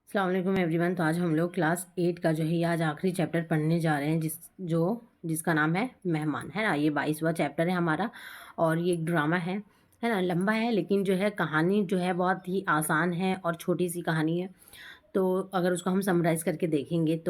अस्सलाम वालेकुम एवरीवन। तो आज हम लोग क्लास 8 का जो है ये आज आखिरी चैप्टर पढ़ने जा रहे हैं जिसका नाम है मेहमान, है ना। ये 22वां चैप्टर है हमारा और ये एक ड्रामा है ना। लंबा है लेकिन जो है कहानी जो है बहुत ही आसान है और छोटी सी कहानी है। तो अगर उसको हम समराइज़ करके देखेंगे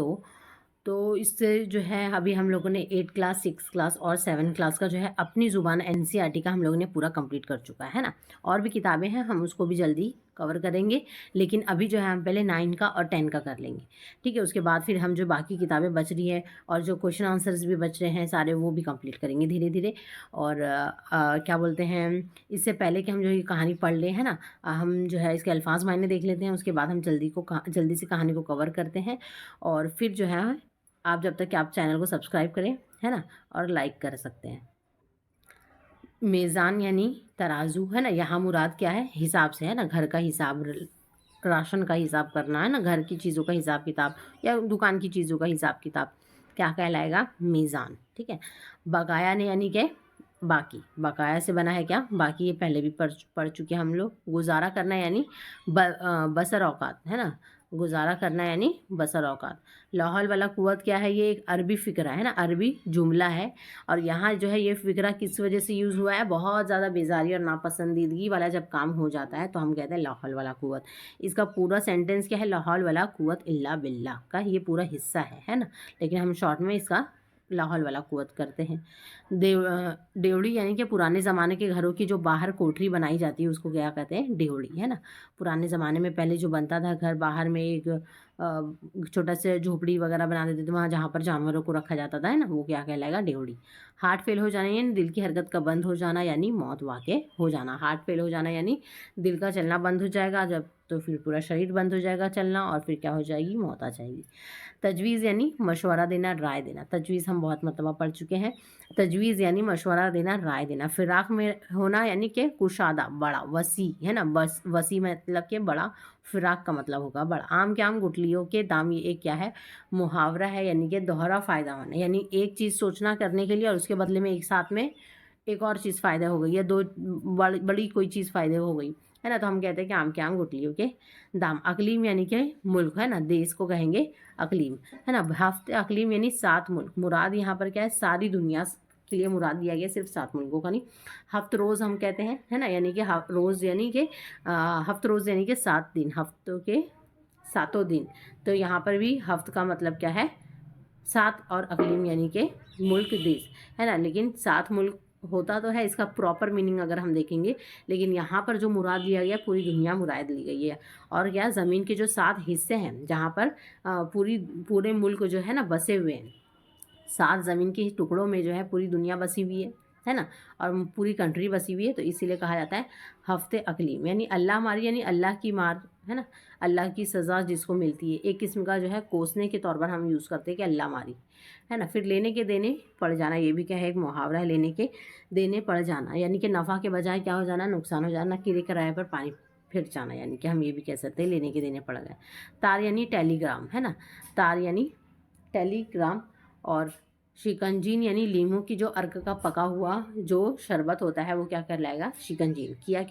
तो इससे जो है अभी हम लोगों ने 8 क्लास 6 क्लास और 7 क्लास का जो है अपनी ज़ुबान एनसीईआरटी का हम लोगों ने पूरा कंप्लीट कर चुका है ना। और भी किताबें हैं, हम उसको भी जल्दी कवर करेंगे, लेकिन अभी जो है हम पहले 9 का और 10 का कर लेंगे, ठीक है। उसके बाद फिर हम जो बाकी किताबें बच रही है और जो क्वेश्चन आंसर्स भी बच रहे हैं सारे, वो भी कंप्लीट करेंगे धीरे धीरे। और क्या बोलते हैं, इससे पहले कि हम जो ये कहानी पढ़ लें, है ना, हम जो है इसके अल्फाज मायने देख लेते हैं। उसके बाद हम जल्दी से कहानी को कवर करते हैं। और फिर जो है आप जब तक कि आप चैनल को सब्सक्राइब करें, है ना, और लाइक कर सकते हैं। मीज़ान यानी तराजू, है ना। यहाँ मुराद क्या है, हिसाब से, है ना। घर का हिसाब, राशन का हिसाब करना, है ना। घर की चीज़ों का हिसाब किताब या दुकान की चीज़ों का हिसाब किताब क्या कहलाएगा, मीज़ान, ठीक है। बकाया ने यानी कि बाकी, बकाया से बना है क्या, बाकी। ये पहले भी पढ़ चुके हम लोग। गुजारा करना यानी बसर औकात, है ना। गुजारा करना यानी बसर औकात। लाहौल वाला कुव्वत क्या है, ये एक अरबी फ़िक्रा है ना, अरबी जुमला है। और यहाँ जो है ये फ़िक्रा किस वजह से यूज़ हुआ है, बहुत ज़्यादा बेजारी और नापसंदीदगी वाला जब काम हो जाता है तो हम कहते हैं लाहौल वाला कुव्वत। इसका पूरा सेंटेंस क्या है, लाहौल वाला कुव्वत इल्ला बिल्ला का ये पूरा हिस्सा है ना। लेकिन हम शॉर्ट में इसका लाहौल वाला कुव्वत करते हैं। डेवड़ी यानी कि पुराने ज़माने के घरों की जो बाहर कोठरी बनाई जाती है उसको क्या कहते हैं, डेवड़ी, है ना। पुराने ज़माने में पहले जो बनता था घर, बाहर में एक छोटा सा झोपड़ी वगैरह बना देते थे वहाँ, जहाँ पर जानवरों को रखा जाता था, है ना, वो क्या कहलाएगा, डेवड़ी। हार्ट फेल हो जाना यानी दिल की हरकत का बंद हो जाना यानी मौत वाक़ई हो जाना। हार्ट फेल हो जाना यानी दिल का चलना बंद हो जाएगा जब, तो फिर पूरा शरीर बंद हो जाएगा चलना, और फिर क्या हो जाएगी, मौत आ जाएगी। तजवीज़ यानी मशवरा देना, राय देना। तजवीज़ हम बहुत मरतबा पढ़ चुके हैं। तजवीज़ यानी मशवरा देना, राय देना। फ़िराक में होना यानी कि कुशादा, बड़ा, वसी, है ना। बस वसी मतलब कि बड़ा, फ़िराक का मतलब होगा बड़ा। आम के आम गुठलियों के दाम, ये एक क्या है, मुहावरा है यानी कि दोहरा फ़ायदा होना। यानी एक चीज़ सोचना करने के लिए और उसके बदले में एक साथ में एक और चीज़ फ़ायदा हो गई, या दो बड़ी कोई चीज़ फ़ायदे हो गई, है ना। तो हम कहते हैं कि आम के आम गुठलियों के दाम। अकलीम यानी कि मुल्क, है ना, देश को कहेंगे अकलीम, है ना। हफ्ते अकलीम यानी 7 मुल्क। मुराद यहाँ पर क्या है, सारी दुनिया के लिए मुराद दिया गया, सिर्फ 7 मुल्कों का नहीं। हफ्त रोज़ हम कहते हैं, है ना, यानी कि रोज़ यानी कि हफ्त रोज़ यानी कि 7 दिन, हफ्तों के सातों दिन। तो यहाँ पर भी हफ्त का मतलब क्या है, 7, और अकलीम यानी कि मुल्क, देश, है ना। लेकिन 7 मुल्क होता तो है, इसका प्रॉपर मीनिंग अगर हम देखेंगे, लेकिन यहाँ पर जो मुराद लिया गया, पूरी दुनिया मुराद ली गई है। और क्या, ज़मीन के जो 7 हिस्से हैं जहाँ पर पूरे मुल्क जो है ना बसे हुए हैं, 7 ज़मीन के टुकड़ों में जो है पूरी दुनिया बसी हुई है ना, और पूरी कंट्री बसी हुई है। तो इसीलिए कहा जाता है हफ्ते अकलीम, यानी अल्लाह मारी यानी अल्लाह की मार, है ना। अल्लाह की सज़ा जिसको मिलती है, एक किस्म का जो है कोसने के तौर पर हम यूज़ करते हैं कि अल्लाह मारी, है ना। फिर लेने के देने पड़ जाना, ये भी क्या है, एक मुहावरा है, लेने के देने पड़ जाना यानी कि नफ़ा के बजाय क्या हो जाना, नुकसान हो जाना। किराए किराए पर पानी फिर जाना, यानी कि हम ये भी कह सकते हैं लेने के देने पड़ गए। तार यानी टेलीग्राम, है ना, तार यानी टेलीग्राम। और शिकंजीन यानी लीमू की जो अर्क का पका हुआ जो शरबत होता है वो क्या कहलाएगा, शिकंजीन। किया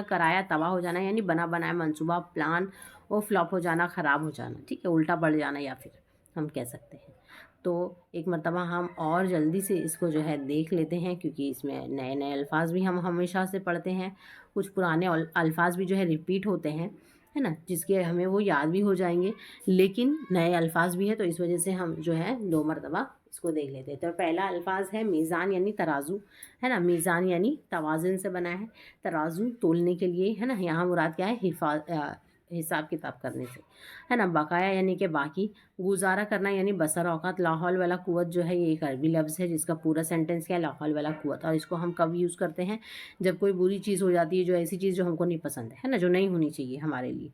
कराया तबाह हो जाना यानी बना बनाया मंसूबा, प्लान वो फ्लॉप हो जाना, ख़राब हो जाना, ठीक है, उल्टा पड़ जाना, या फिर हम कह सकते हैं। तो एक मरतबा हम और जल्दी से इसको जो है देख लेते हैं, क्योंकि इसमें नए नए अल्फाज भी हम हमेशा से पढ़ते हैं, कुछ पुराने अल्फाज भी जो है रिपीट होते हैं, है ना, जिसके हमें वो याद भी हो जाएंगे, लेकिन नए अल्फाज भी है, तो इस वजह से हम जो है 2 मरतबा इसको देख लेते हैं। तो पहला अल्फाज है मीज़ान यानी तराजू, है ना। मीज़ान यानी तवाज़ुन से बना है, तराजू तोलने के लिए, है ना। यहाँ मुराद क्या है, हिसाब किताब करने से, है ना। बकाया यानी कि बाकी। गुजारा करना यानी बसर औकात। लाहौल वाला कुव्वत जो है ये एक अरबी लफ्ज़ है जिसका पूरा सेंटेंस क्या है, लाहौल वाला कुव्वत। और इसको हम कब यूज़ करते हैं, जब कोई बुरी चीज़ हो जाती है, जो ऐसी चीज़ जो हमको नहीं पसंद है ना, जो नहीं होनी चाहिए हमारे लिए।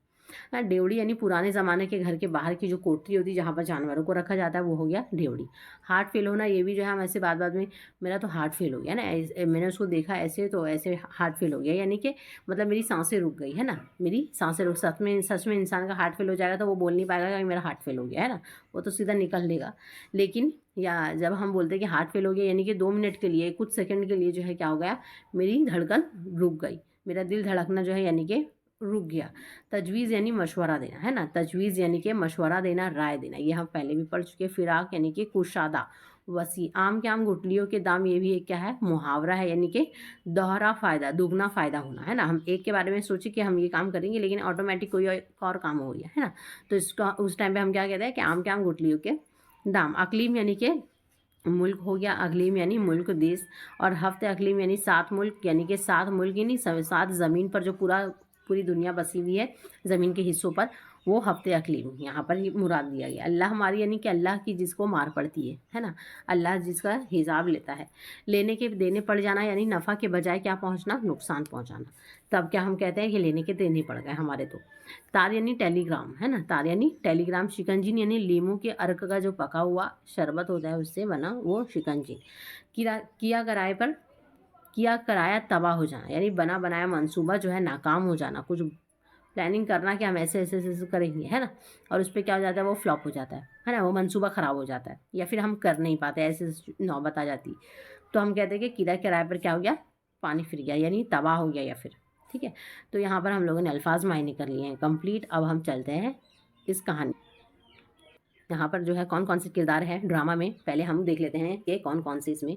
हाँ, डेवड़ी यानी पुराने ज़माने के घर के बाहर की जो कोठरी होती है जहाँ पर जानवरों को रखा जाता है, वो हो गया डेवड़ी। हार्ट फेल होना, ये भी जो है हम ऐसे बाद में, मेरा तो हार्ट फेल हो गया ना, मैंने उसको देखा ऐसे, तो ऐसे हार्ट फेल हो गया, यानी कि मतलब मेरी सांसें रुक गई, है ना, मेरी सांसें रुक। सच में इंसान का हार्ट फेल हो जाएगा तो वो बोल नहीं पाएगा कि मेरा हार्ट फेल हो गया, है ना, वो तो सीधा निकल लेगा। लेकिन या जब हम बोलते हैं कि हार्ट फेल हो गया, यानी कि 2 मिनट के लिए, कुछ सेकंड के लिए जो है क्या हो गया, मेरी धड़कन रुक गई, मेरा दिल धड़कना जो है यानी कि रुक गया। तजवीज़ यानी मशवरा देना, है ना? तजवीज़ यानी कि मशवरा देना, राय देना, ये हम पहले भी पढ़ चुके हैं। फिराक यानी कि कुशादा, वसी। आम के आम गुठलियों के दाम, ये भी एक क्या है? मुहावरा है, यानी कि दोहरा फ़ायदा, दुगना फ़ायदा होना, है ना? हम एक के बारे में सोचे कि हम ये काम करेंगे, लेकिन ऑटोमेटिक कोई और काम हो गया, है ना? तो इसका उस टाइम पे हम क्या कहते हैं कि आम के आम गुठलियों के दाम। अक़लीम यानी कि मुल्क हो गया, अक़लीम यानी मुल्क, देश। और हफ़्ते अक़लीम यानी 7 मुल्क, यानी कि 7 मुल्क यानी 7 ज़मीन पर जो पूरी दुनिया बसी हुई है ज़मीन के हिस्सों पर, वो हफ़्ते अक़लीम यहाँ पर ही मुराद दिया गया। अल्लाह हमारी यानी कि अल्लाह की जिसको मार पड़ती है ना? अल्लाह जिसका हिसाब लेता है। लेने के देने पड़ जाना यानी नफ़ा के बजाय क्या पहुँचना? नुकसान पहुँचाना। तब क्या हम कहते हैं कि लेने के देने पड़ गए हमारे तो। तार यानी टेलीग्राम, है ना? तार यानी टेलीग्राम। शिकंजी यानी लीमू के अर्क का जो पका हुआ शरबत होता है उससे बना वो शिकंजी। किया कराया तबाह हो जाना, यानी बना बनाया मंसूबा जो है नाकाम हो जाना। कुछ प्लानिंग करना कि हम ऐसे करेंगे, है ना? और उस पे क्या हो जाता है? वो फ्लॉप हो जाता है ना? वो मंसूबा ख़राब हो जाता है, या फिर हम कर नहीं पाते, ऐसे नौबत आ जाती। तो हम कहते हैं कि किया किराए पर क्या हो गया? पानी फिर गया, यानी तबाह हो गया, या फिर ठीक है। तो यहाँ पर हम लोगों ने अल्फाज मायने कर लिए हैं कंप्लीट। अब हम चलते हैं इस कहानी। यहाँ पर जो है कौन कौन से किरदार है ड्रामा में, पहले हम देख लेते हैं कि कौन कौन से इसमें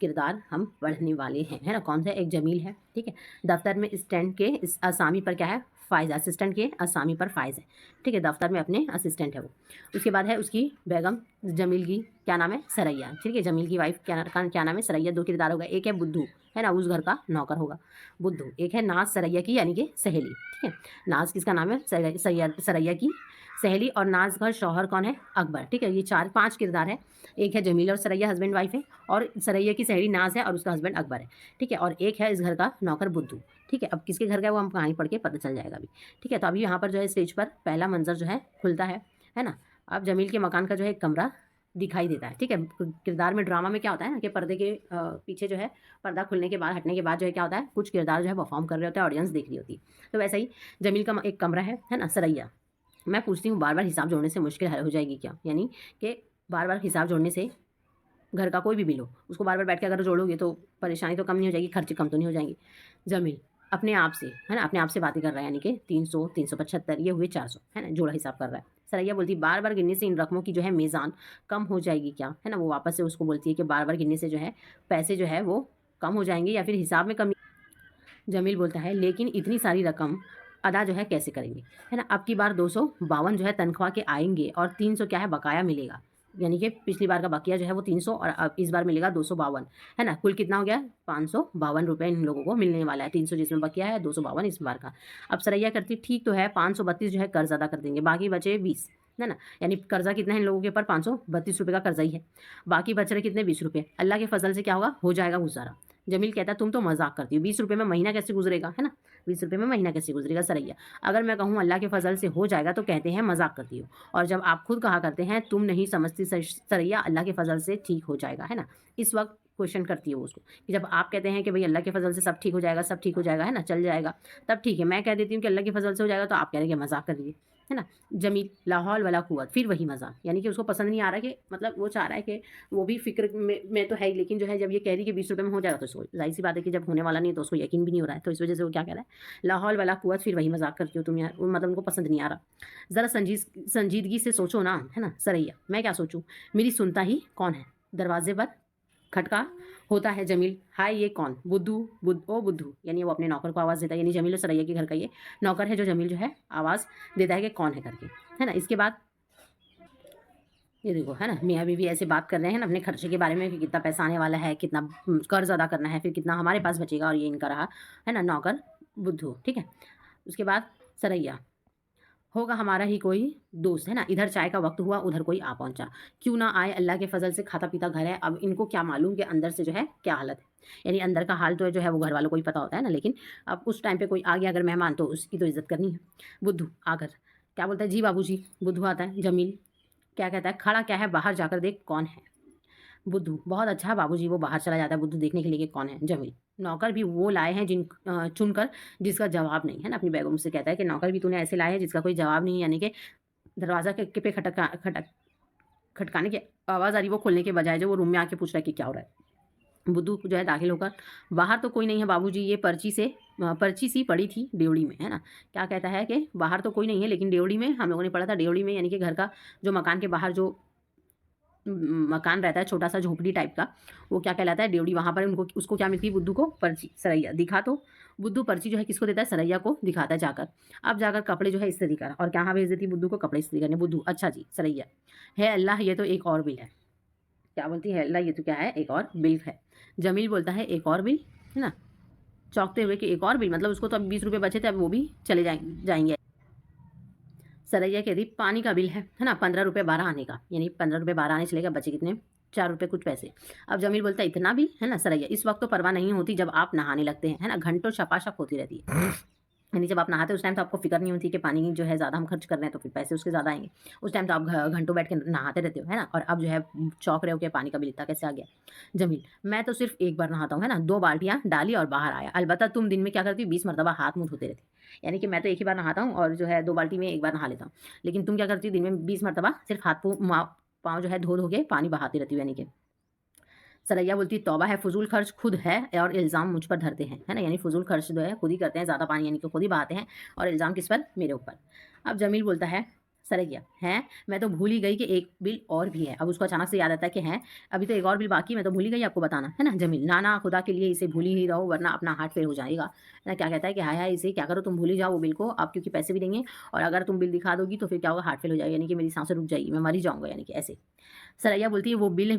किरदार हम पढ़ने वाले हैं, है ना? कौन सा? एक जमील है, ठीक है। दफ्तर में स्टैंड के इस असामी पर क्या है? फ़ाइज़। असिस्टेंट के असामी पर फ़ाइज़ है, ठीक है। दफ्तर में अपने असिस्टेंट है वो। उसके बाद है उसकी बेगम जमील की क्या नाम है? सरैया, ठीक है। जमील की वाइफ क्या नाम है? सरैया। 2 किरदार होगा। एक है बुद्धू, है ना? उस घर का नौकर होगा बुद्धू। एक है नाज, सरैया की यानी कि सहेली, ठीक है। नाज किसका नाम है? सरैया की सहेली। और नाज का शौहर कौन है? अकबर, ठीक है। ये 4-5 किरदार है। एक है जमील और सरैया, हस्बैंड वाइफ है। और सरैया की सहेली नाज है और उसका हस्बैंड अकबर है, ठीक है। और एक है इस घर का नौकर बुद्धू, ठीक है। अब किसके घर का है वो हम कहानी पढ़ के पता चल जाएगा अभी, ठीक है। तो अभी यहाँ पर जो है स्टेज पर पहला मंजर जो है खुलता है ना? अब जमील के मकान का जो है एक कमरा दिखाई देता है, ठीक है। किरदार में ड्रामा में क्या होता है ना कि पर्दे के पीछे जो है पर्दा खुलने के बाद, हटने के बाद जो है क्या होता है, कुछ किरदार जो है परफॉर्म कर रहे होते हैं, ऑडियंस देख रही होती है। तो वैसा ही जमील का एक कमरा है ना? सरैया। मैं पूछती हूँ बार बार हिसाब जोड़ने से मुश्किल हल हो जाएगी क्या? यानी कि बार बार हिसाब जोड़ने से घर का कोई भी बिल हो उसको बार बार बैठ के अगर जोड़ोगे तो परेशानी तो कम नहीं हो जाएगी, खर्चे कम तो नहीं हो जाएंगे। जमील अपने आप से, है ना? अपने आप से बातें कर रहा है, यानी कि 300, 375, ये हुए 400, है ना? जोड़ा हिसाब कर रहा है। सरैया बोलती बार बार गिनने से इन रकमों की जो है मीज़ान कम हो जाएगी क्या, है ना? वो वापस से उसको बोलती है कि बार बार गिनने से जो है पैसे जो है वो कम हो जाएंगे या फिर हिसाब में कमी। जमील बोलता है लेकिन इतनी सारी रकम अदा जो है कैसे करेंगे, है ना? अब की बार 252 जो है तनख्वाह के आएंगे और 300 क्या है बकाया मिलेगा, यानी कि पिछली बार का बकिया जो है वो 300 और अब इस बार मिलेगा 252, है ना? कुल कितना हो गया? 552 रुपये इन लोगों को मिलने वाला है। 300 जिसमें बकिया है, 252 इस बार का। अब सरैया करती ठीक तो है, 532 जो है कर्ज अदा कर देंगे, बाकी बचे 20, है ना? यानी कर्जा कितना है इन लोगों के ऊपर? 532 रुपये का कर्जा ही है। बाकी बच रहे कितने? 20 रुपये। अल्लाह के फजल से क्या होगा? हो जाएगा गुजारा। जमील कहता है तुम तो मजाक करती हो, 20 रुपये में महीना कैसे गुजरेगा, है ना? 20 रुपये में महीना कैसे गुजरेगा? सरैया अगर मैं कहूँ अल्लाह के फजल से हो जाएगा तो कहते हैं मजाक करती हो, और जब आप खुद कहा करते हैं तुम नहीं समझती सरैया अल्लाह के फजल से ठीक हो जाएगा, है ना? इस वक्त क्वेश्चन करती है वो उसको कि जब आप कहते हैं कि भाई अल्लाह के फजल से सब ठीक हो जाएगा, सब ठीक हो जाएगा, है ना, चल जाएगा, तब ठीक है। मैं कह देती हूँ कि अल्लाह के फजल से हो जाएगा तो आप कह रहे हैं कि मजाक कर रही है ना? जमील लाहौल वाला कुव्वत, फिर वही मजाक, यानी कि उसको पसंद नहीं आ रहा कि मतलब वो चाह रहा है कि वो भी फिक्र में तो है ही, लेकिन जो है जब ये कह रही कि 20 रुपये में हो जाएगा तो उसको जाहिर सी बात है कि जब होने वाला नहीं तो उसको यकीन भी नहीं हो रहा है। तो इस वजह से वो क्या कह रहा है, लाहौल वाला कुव्वत फिर वही मजाक करती हो तुम यार, मतलब उनको पसंद नहीं आ रहा। ज़रा संजीदगी से सोचो ना, है ना? सरैया मैं क्या सोचूं, मेरी सुनता ही कौन है? दरवाजे पर खटका होता है। जमील हाय ये कौन? बुद्धू, यानी वो अपने नौकर को आवाज़ देता है, यानी जमील और सरैया के घर का ये नौकर है जो जमील जो है आवाज़ देता है कि कौन है करके, है ना? इसके बाद ये देखो, है ना, मियाँ बीवी ऐसे बात कर रहे हैं ना अपने खर्चे के बारे में कि कितना पैसा आने वाला है, कितना कर्ज अदा करना है, फिर कितना हमारे पास बचेगा, और ये इनका रहा, है ना, नौकर बुद्धू, ठीक है। उसके बाद सरैया होगा हमारा ही कोई दोस्त, है ना? इधर चाय का वक्त हुआ, उधर कोई आ पहुंचा, क्यों ना आए, अल्लाह के फजल से खाता पीता घर है। अब इनको क्या मालूम कि अंदर से जो है क्या हालत है, यानी अंदर का हाल तो जो है वो घर वालों को ही पता होता है ना, लेकिन अब उस टाइम पे कोई आ गया अगर मेहमान तो उसकी तो इज्जत करनी है। बुद्धू आकर क्या बोलता है, जी बाबूजी। बुद्धू आता है। जमील क्या कहता है, खड़ा क्या है, बाहर जाकर देख कौन है। बुद्धू बहुत अच्छा बाबूजी। वो बाहर चला जाता है बुद्धू देखने के लिए कि कौन है। जमील नौकर भी वो लाए हैं चुनकर जिसका जवाब नहीं, है ना? अपनी बेगम से कहता है कि नौकर भी तूने ऐसे लाए हैं जिसका कोई जवाब नहीं है, यानी कि दरवाज़ा के पे खटकाने की आवाज़ आ रही, वो खोलने के बजाय जो वो रूम में आके पूछ रहा है कि क्या हो रहा है। बुद्धू जो है दाखिल होकर, बाहर तो कोई नहीं है बाबूजी, ये पर्ची सी पड़ी थी ड्योढ़ी में, है ना। क्या कहता है कि बाहर तो कोई नहीं है, लेकिन ड्योढ़ी में हम लोगों ने पढ़ा था, ड्योढ़ी में यानी कि घर का जो मकान के बाहर जो मकान रहता है छोटा सा झोपड़ी टाइप का, वो क्या कहलाता है, ड्योढ़ी। वहाँ पर उनको उसको क्या मिलती है बुद्धू को, पर्ची। सरैया दिखा तो बुद्धू पर्ची जो है किसको देता है, सरैया को दिखाता है जाकर। अब जाकर कपड़े जो है इस्त्री कर, और कहाँ भेज देती है बुद्धू को, कपड़े इस्त्री करने। बुद्धू अच्छा जी सरैया, है अल्लाह ये तो एक और बिल है। क्या बोलती है, अल्लाह ये तो क्या है, एक और बिल है। जमील बोलता है एक और बिल, है ना, चौंकते हुए कि एक और बिल, मतलब उसको तो अब 20 रुपये बचे थे, अब वो भी चले जाएंगे। सरैया कहती पानी का बिल है ना, 15 रुपये 12 आने का, यानी 15 रुपये 12 आने चलेगा, बचे कितने, 4 रुपये कुछ पैसे। अब जमील बोलता है इतना भी, है ना। सरैया इस वक्त तो परवाह नहीं होती जब आप नहाने लगते हैं, है ना, घंटों छपाछप होती रहती है। यानी जब आप नहाते हैं उस टाइम तो आपको फिक्र नहीं होती कि पानी जो है ज़्यादा हम खर्च कर रहे हैं तो फिर पैसे उसके ज़्यादा आएंगे। उस टाइम तो आप घंटों बैठ के नहाते रहते हो, है ना। और अब जो है चौंक रहे हो कि पानी का बिल इतना कैसे आ गया। जमील मैं तो सिर्फ एक बार नहाता हूँ, है ना, 2 बाल्टियाँ डाली और बाहर आया। अलबत्ता तुम दिन में क्या करती हो, 20 मरतबा हाथ मुँह धोते रहती। यानी कि मैं तो एक ही बार नहाता हूँ और जो है 2 बाल्टी में एक बार नहा लेता हूँ, लेकिन तुम क्या करती हो, दिन में 20 मरतबा सिर्फ हाथ पाँव जो है धो के पानी बहाती रहती हो। यानी कि सरैया बोलती तौबा है, फजूल खर्च खुद है और इल्ज़ाम मुझ पर धरते हैं, है ना, यानी फजूल खर्च जो है खुद ही करते हैं, ज़्यादा पानी यानी कि खुद ही बहाते हैं, और इल्ज़ाम किस पर, मेरे ऊपर। अब जमील बोलता है सरैया है, मैं तो भूल ही गई कि एक बिल और भी है। अब उसको अचानक से याद आता है कि हैं अभी तो एक और बिल बाकी, मैं तो भूल ही गई आपको बताना, है ना। जमील ना ना खुदा के लिए इसे भूल ही रहो वरना अपना हार्ट फेल हो जाएगा, है ना। क्या कहता है कि हाय हाय इसे क्या करो, तुम भूल ही जाओ वो बिल को, आप क्योंकि पैसे भी देंगे, और अगर तुम बिल दिखा दोगी तो फिर क्या होगा, हार्ट फेल हो जाएगा, यानी कि मेरी सांसें रुक जाएगी, मैं मर ही जाऊँगा, यानी कि ऐसे। सरैया बोलती है वो बिल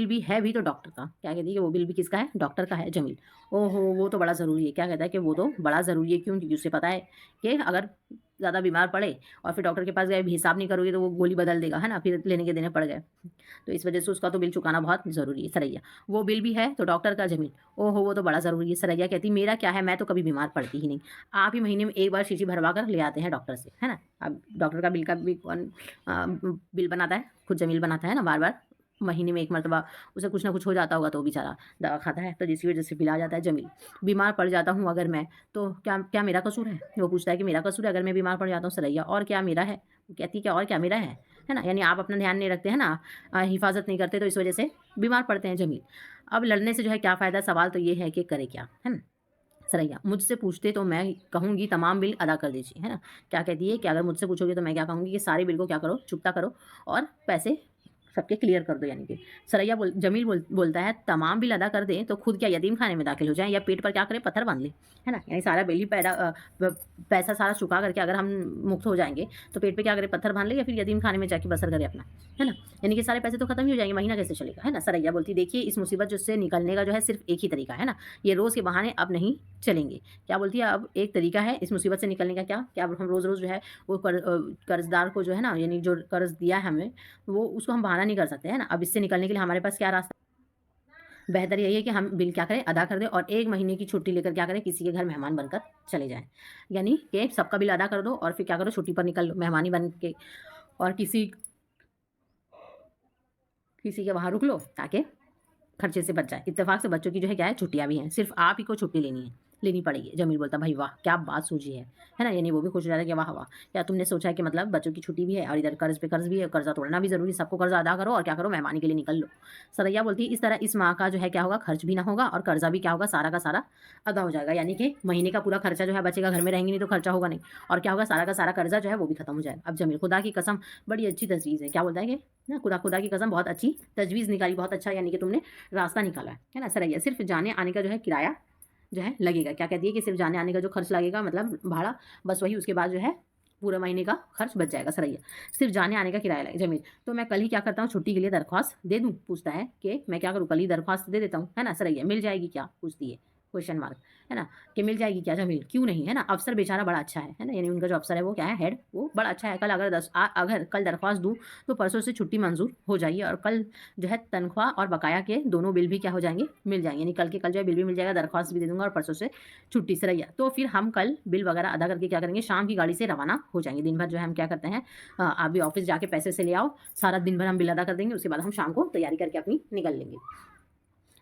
भी है भी तो डॉक्टर का। क्या कहती है कि वो बिल भी किसका है, डॉक्टर का है। जमील ओहो वो तो बड़ा ज़रूरी है। क्या कहता है कि वो तो बड़ा ज़रूरी है, क्यों, क्योंकि उसे पता है कि अगर ज़्यादा बीमार पड़े और फिर डॉक्टर के पास गए, हिसाब नहीं करोगे तो वो गोली बदल देगा, है ना, फिर लेने के देने पड़ गए, तो इस वजह से उसका तो बिल चुकाना बहुत ज़रूरी है। सरैया वो बिल भी है तो डॉक्टर का। जमील ओहो वो तो बड़ा ज़रूरी है। सरैया कहती मेरा क्या है, मैं तो कभी बीमार पड़ती ही नहीं, आप ही महीने में एक बार शीशी भरवा कर ले आते हैं डॉक्टर से, है ना। अब डॉक्टर का बिल का भी कौन बिल बनाता है, खुद जमील बनाता है ना, बार बार महीने में एक मरतबा उसे कुछ ना कुछ हो जाता होगा तो वो बेचारा दवा खाता है, तो जिसकी वजह से बिल आ जाता है। जमील बीमार पड़ जाता हूँ अगर मैं, तो क्या क्या मेरा कसूर है, वो पूछता है कि मेरा कसूर है अगर मैं बीमार पड़ जाता हूँ। सरैया और क्या मेरा है, कहती क्या और क्या मेरा है ना, यानी आप अपना ध्यान नहीं रखते हैं ना, हिफाजत नहीं करते तो इस वजह से बीमार पड़ते हैं। जमील अब लड़ने से जो है क्या फ़ायदा, सवाल तो ये है कि करे क्या, है ना। सरैया मुझसे पूछते तो मैं कहूँगी तमाम बिल अदा कर दीजिए, है ना। क्या कहती है कि अगर मुझसे पूछोगे तो मैं क्या कहूँगी कि सारे बिल को क्या करो, चुकता करो और पैसे सबके क्लियर कर दो। यानी कि जमील बोलता है तमाम बिल अदा कर दें तो खुद क्या यतीम खाने में दाखिल हो जाएं या पेट पर क्या करें, पत्थर बांध लें, है ना। यानी सारा बिल ही पैसा सारा चुका करके अगर हम मुक्त हो जाएंगे तो पेट पे क्या करें, पत्थर बांध ले या फिर यतीम खाने में जाके बसर करें अपना, है ना। यानी कि सारे पैसे तो खत्म ही हो जाएंगे, महीना कैसे चलेगा, है ना। सरैया बोलती देखिए इस मुसीबत से निकलने का जो है सिर्फ एक ही तरीका है ना, ये रोज़ के बहाने अब नहीं चलेंगे। क्या बोलती है, अब एक तरीका है इस मुसीबत से निकलने का, क्या अब हम रोज़ रोज़ जो है वो कर्जदार को जो है ना, यानी जो कर्ज दिया है हमें, वो उसको हम बहाना नहीं कर सकते, है ना। अब इससे निकलने के लिए हमारे पास क्या रास्ता, बेहतर यही है कि हम बिल क्या करें, अदा कर दें और 1 महीने की छुट्टी लेकर क्या करें, किसी के घर मेहमान बनकर चले जाएं। यानी कि सबका बिल अदा कर दो और फिर क्या करो, छुट्टी पर निकल लो मेहमानी बन के, और किसी किसी के वहाँ रुक लो ताकि खर्चे से बच जाए। इत्तेफाक से बच्चों की जो है क्या है, छुट्टियाँ भी हैं, सिर्फ आप ही को छुट्टी लेनी पड़ेगी। जमील बोलता भाई वाह क्या बात सूझी है ना, यानी वो भी खुश हो जाता है कि वाह वाह, क्या तुमने सोचा है कि मतलब बच्चों की छुट्टी भी है और इधर कर्ज पे कर्ज भी है, कर्जा तोड़ना भी जरूरी, सबको कर्जा अदा करो और क्या करो, मेहमानी के लिए निकल लो। सरैया बोलती है इस तरह इस माह का जो है क्या होगा, खर्च भी ना होगा और कर्जा भी क्या होगा, सारा का सारा अदा हो जाएगा। यानी कि महीने का पूरा खर्चा जो है बचेगा, घर में रहेंगे नहीं तो खर्चा होगा नहीं, और क्या होगा, सारा का सारा कर्जा जो है वो भी खत्म हो जाएगा। अब जमील खुदा की कसम बड़ी अच्छी तजवीज़ है, क्या बोलता है कि ना, खुदा की कसम बहुत अच्छी तजवीज़ निकाली, बहुत अच्छा, यानी कि तुमने रास्ता निकाला है ना। सरैया सिर्फ जाने आने का जो है किराया जो है लगेगा। क्या कहती है कि सिर्फ जाने आने का जो खर्च लगेगा, मतलब भाड़ा, बस वही, उसके बाद जो है पूरे महीने का खर्च बच जाएगा। सरैया सिर्फ जाने आने का किराया लगेगा। जमील तो मैं कल ही क्या करता हूँ, छुट्टी के लिए दरख्वास्त दे दूँ, पूछता है कि मैं क्या करूँ, कल ही दरख्वास्त दे देता हूँ, है ना। सरैया मिल जाएगी क्या, पूछती है, क्वेश्चन मार्क, है ना, कि मिल जाएगी क्या। जमील क्यों नहीं, है ना, अफसर बेचारा बड़ा अच्छा है ना, यानी उनका जो अफसर है वो क्या है, हेड, वो बड़ा अच्छा है। कल अगर कल दरख्वास्त दूँ तो परसों से छुट्टी मंजूर हो जाएगी और कल जो है तनख्वाह और बकाया के दोनों बिल भी क्या हो जाएंगे, मिल जाएंगे, यानी कल के कल जो है बिल भी मिल जाएगा, दरख्वास्त भी दे दूंगा और परसों से छुट्टी। सरैया तो फिर हम कल बिल वगैरह अदा करके क्या करेंगे, शाम की गाड़ी से रवाना हो जाएंगे। दिन भर जो है हम क्या करते हैं, आप भी ऑफिस जाके पैसे से ले आओ, सारा दिन भर हम बिल अदा कर देंगे, उसके बाद हम शाम को तैयारी करके अपनी निकल लेंगे।